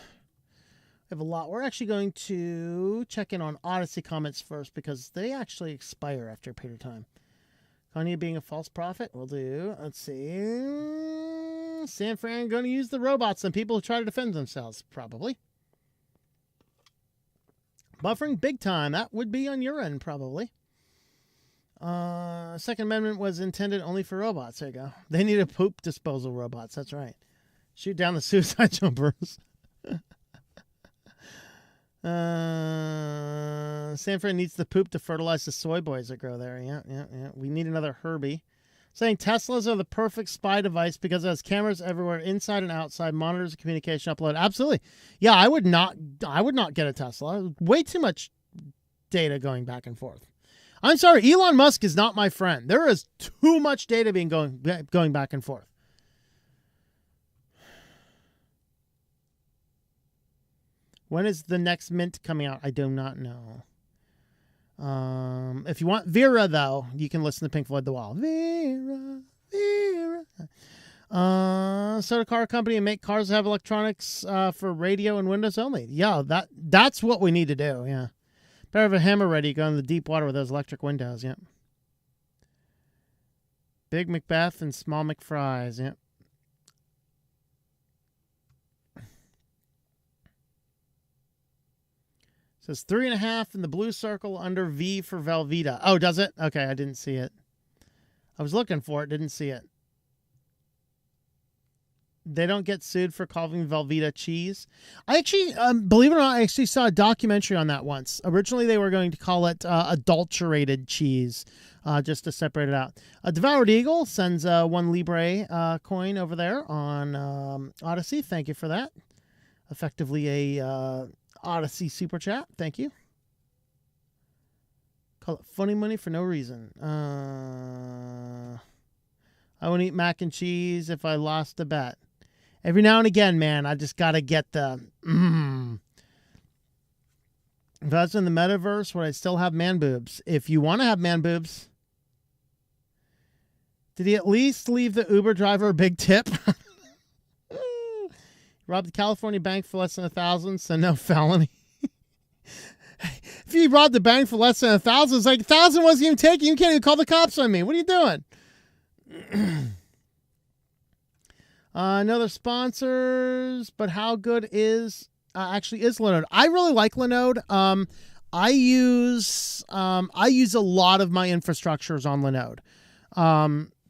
[SPEAKER 1] We have a lot. We're actually going to check in on Odyssey comments first because they actually expire after a period of time. Kanye being a false prophet. We'll do. Let's see. San Fran going to use the robots and people who try to defend themselves. Probably. Buffering big time. That would be on your end, probably. Second Amendment was intended only for robots. There you go. They need a poop disposal robots. That's right. Shoot down the suicide jumpers. San Fran needs the poop to fertilize the soy boys that grow there. Yeah. We need another Herbie. Saying Teslas are the perfect spy device because it has cameras everywhere, inside and outside, monitors communication upload. Absolutely. Yeah, I would not get a Tesla. Way too much data going back and forth. I'm sorry, Elon Musk is not my friend. There is too much data being going back and forth. When is the next Mint coming out? I do not know. If you want Vera, though, you can listen to Pink Floyd The Wall. Vera. Start a car company and make cars that have electronics for radio and windows only. Yeah, that's what we need to do. Yeah. Better have a hammer ready. Go in the deep water with those electric windows. Yep. Big Macbeth and small McFries. Yep. Says 3.5 in the blue circle under V for Velveeta. Oh, does it? Okay, I didn't see it. I was looking for it, didn't see it. They don't get sued for calling Velveeta cheese. I actually, believe it or not, I actually saw a documentary on that once. Originally, they were going to call it adulterated cheese, just to separate it out. Devoured Eagle sends one Libre coin over there on Odyssey. Thank you for that. Effectively a Odyssey super chat. Thank you. Call it funny money for no reason. I wouldn't eat mac and cheese if I lost a bet. Every now and again, man, I just got to get the If I was in the metaverse, would I still have man boobs? If you want to have man boobs, did he at least leave the Uber driver a big tip? Robbed the California bank for less than $1,000, so no felony. If you robbed the bank for less than $1,000, it's like $1,000 wasn't even taken. You can't even call the cops on me. What are you doing? Another sponsors, but how good is actually is Linode? I really like Linode. I use a lot of my infrastructures on Linode.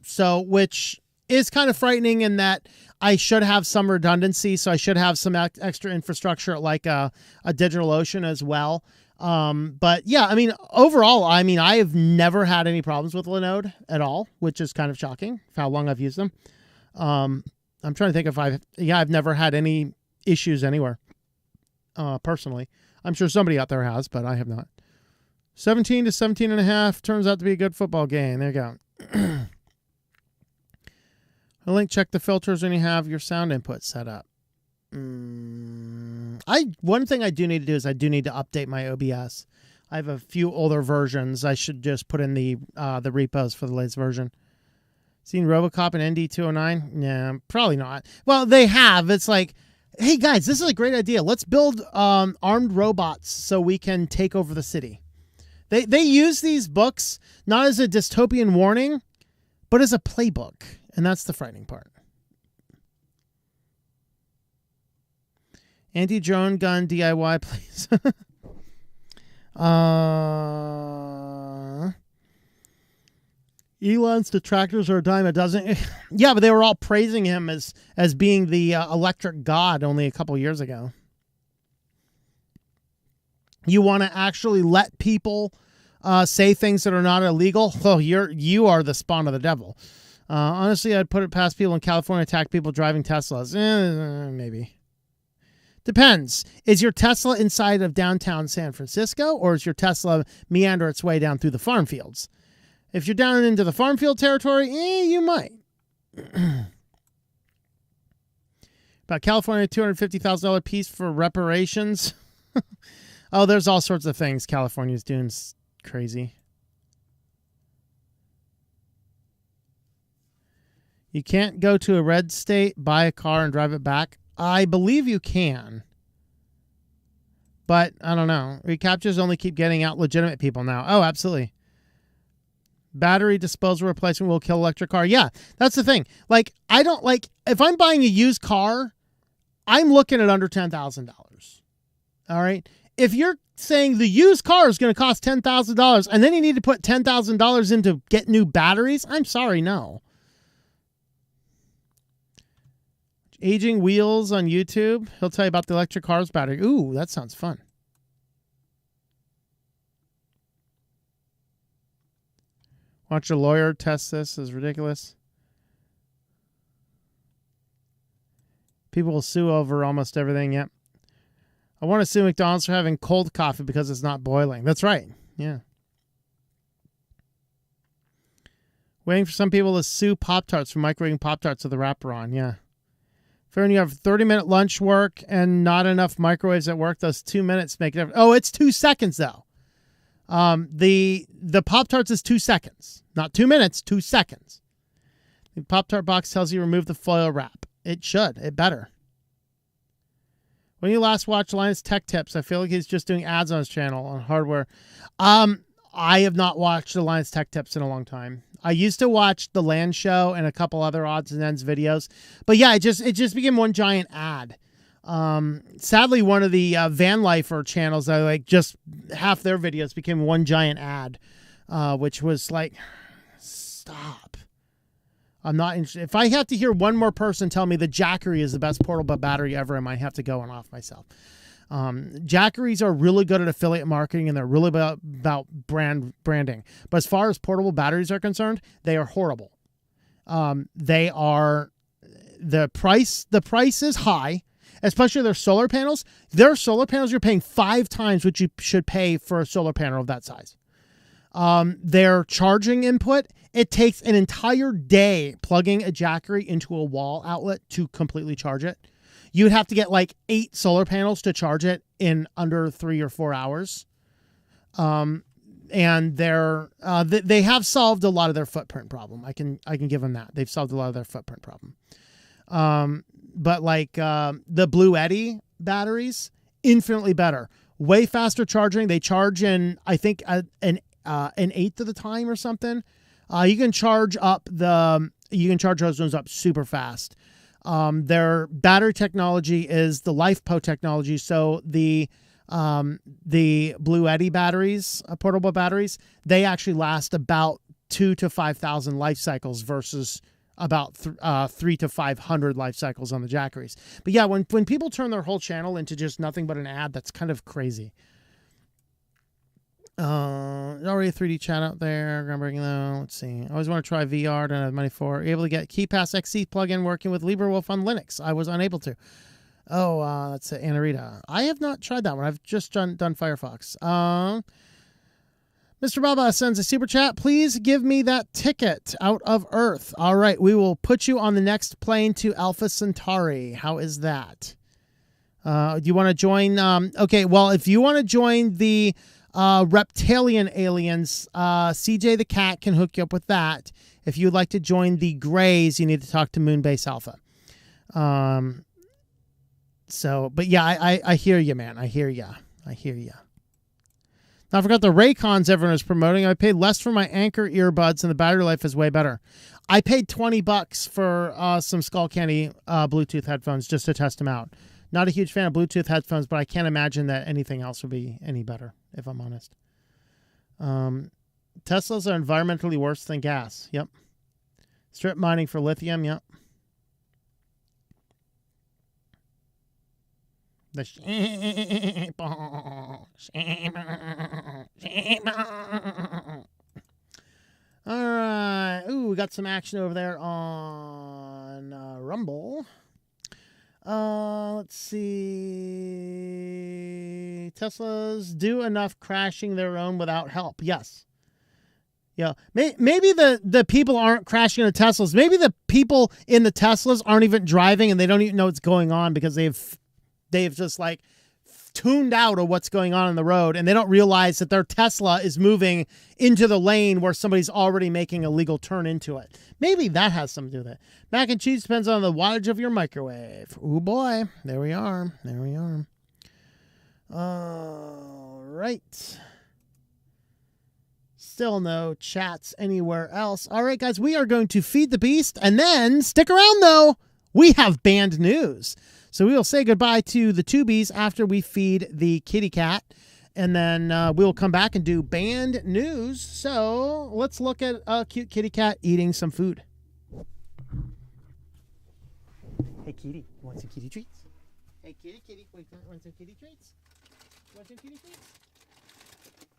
[SPEAKER 1] So which is kind of frightening in that I should have some redundancy, so I should have some extra infrastructure like a DigitalOcean as well. But yeah, I mean, overall, I mean, I have never had any problems with Linode at all, which is kind of shocking for how long I've used them. I'm trying to think if I've never had any issues anywhere, personally. I'm sure somebody out there has, but I have not. 17 to 17.5 turns out to be a good football game. There you go. A link, check the filters when you have your sound input set up. One thing I do need to do is I do need to update my OBS. I have a few older versions. I should just put in the repos for the latest version. Seen RoboCop and ND209? Yeah, probably not. Well, they have. It's like, hey guys, this is a great idea. Let's build armed robots so we can take over the city. They use these books not as a dystopian warning, but as a playbook, and that's the frightening part. Anti-drone gun DIY, please. Elon's detractors are a dime a dozen. Yeah, but they were all praising him as being the electric god only a couple years ago. You want to actually let people say things that are not illegal? Oh, you are the spawn of the devil. Honestly, I'd put it past people in California attack people driving Teslas. Maybe. Depends. Is your Tesla inside of downtown San Francisco, or is your Tesla meander its way down through the farm fields? If you're down into the farm field territory, you might. About California, $250,000 piece for reparations. Oh, there's all sorts of things California's doing crazy. You can't go to a red state, buy a car, and drive it back. I believe you can. But I don't know. Recaptures only keep getting out legitimate people now. Oh, absolutely. Battery disposal replacement will kill electric car. Yeah, that's the thing. Like, I don't like, if I'm buying a used car, I'm looking at under $10,000. All right. If you're saying the used car is going to cost $10,000 and then you need to put $10,000 in to get new batteries, I'm sorry, no. Aging Wheels on YouTube. He'll tell you about the electric car's battery. Ooh, that sounds fun. Watch a lawyer test this. Is ridiculous. People will sue over almost everything. Yep. I want to sue McDonald's for having cold coffee because it's not boiling. That's right. Yeah. Waiting for some people to sue Pop-Tarts for microwaving Pop-Tarts with the wrapper on. Yeah. When you have 30-minute lunch work and not enough microwaves at work, those 2 minutes make it. Oh, it's 2 seconds though. The Pop-Tarts is 2 seconds, not 2 minutes, 2 seconds. The Pop-Tart box tells you remove the foil wrap. It should. It better. When you last watched Linus Tech Tips, I feel like he's just doing ads on his channel on hardware. I have not watched the Linus Tech Tips in a long time. I used to watch the Land Show and a couple other odds and ends videos, but yeah, it just became one giant ad. Sadly, one of the Van Lifer channels, I like, just half their videos became one giant ad, which was like, stop. I'm not interested. If I have to hear one more person tell me the Jackery is the best portable battery ever, I might have to go and off myself. Jackeries are really good at affiliate marketing, and they're really about branding. But as far as portable batteries are concerned, they are horrible. The price is high, especially their solar panels. Their solar panels, you're paying 5 times what you should pay for a solar panel of that size. Their charging input, it takes an entire day plugging a Jackery into a wall outlet to completely charge it. You'd have to get like 8 solar panels to charge it in under 3 or 4 hours. And they have solved a lot of their footprint problem. I can give them that. They've solved a lot of their footprint problem. But like the Blue Eddy batteries, infinitely better. Way faster charging. They charge in, I think, an eighth of the time or something. You can charge those ones up super fast. Their battery technology is the LiFePO technology. So the Blue Eddy batteries, portable batteries, they actually last about 2,000 to 5,000 life cycles versus about 300 to 500 life cycles on the Jackeries. But yeah, when people turn their whole channel into just nothing but an ad, that's kind of crazy. Already a 3D chat out there. Let's see. I always want to try VR. Don't have money for. Able to get KeyPass XC plugin working with LibreWolf on Linux. I was unable to. Oh, that's Anna Rita. I have not tried that one. I've just done Firefox. Mr. Baba sends a super chat. Please give me that ticket out of Earth. All right, we will put you on the next plane to Alpha Centauri. How is that? Do you want to join? Okay, well, if you want to join the reptilian aliens, CJ the cat can hook you up with that. If you'd like to join the Greys, you need to talk to Moonbase Alpha. But yeah, I hear you, man. I hear you. Now, I forgot the Raycons everyone is promoting. I paid less for my Anchor earbuds, and the battery life is way better. I paid $20 for some Skullcandy Bluetooth headphones just to test them out. Not a huge fan of Bluetooth headphones, but I can't imagine that anything else would be any better, if I'm honest. Teslas are environmentally worse than gas. Yep. Strip mining for lithium. Yep. The all right. Ooh, we got some action over there on Rumble. Let's see. Teslas do enough crashing their own without help. Yes. Yeah. Maybe the people aren't crashing the Teslas. Maybe the people in the Teslas aren't even driving and they don't even know what's going on because they've just like tuned out of what's going on the road, and they don't realize that their Tesla is moving into the lane where somebody's already making a legal turn into it. Maybe that has something to do with it. Mac and cheese depends on the wattage of your microwave. Oh boy, there we are. All right. Still no chats anywhere else. All right, guys, we are going to feed the beast, and then stick around though. We have band news. So we will say goodbye to the Tubies after we feed the kitty cat, and then we'll come back and do band news. So let's look at a cute kitty cat eating some food. Hey, kitty, you want some kitty treats? Hey, kitty, want some kitty treats? You want some kitty treats?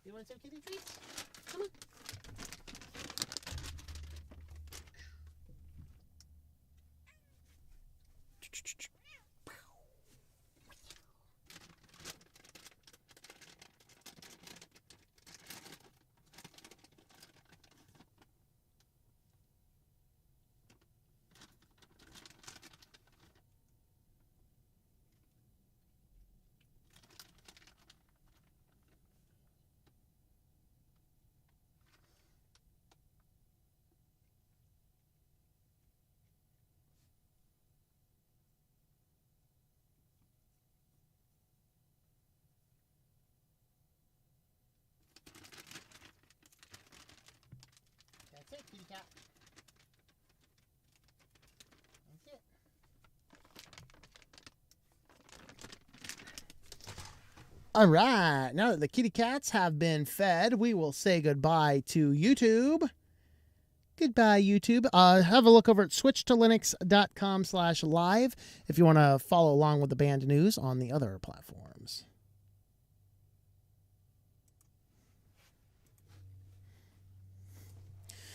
[SPEAKER 1] You want some kitty treats? Come on. That's it, kitty cat. That's it. All right. Now that the kitty cats have been fed, we will say goodbye to YouTube. Goodbye, YouTube. Have a look over at switchedtolinux.com/live if you want to follow along with the band news on the other platforms.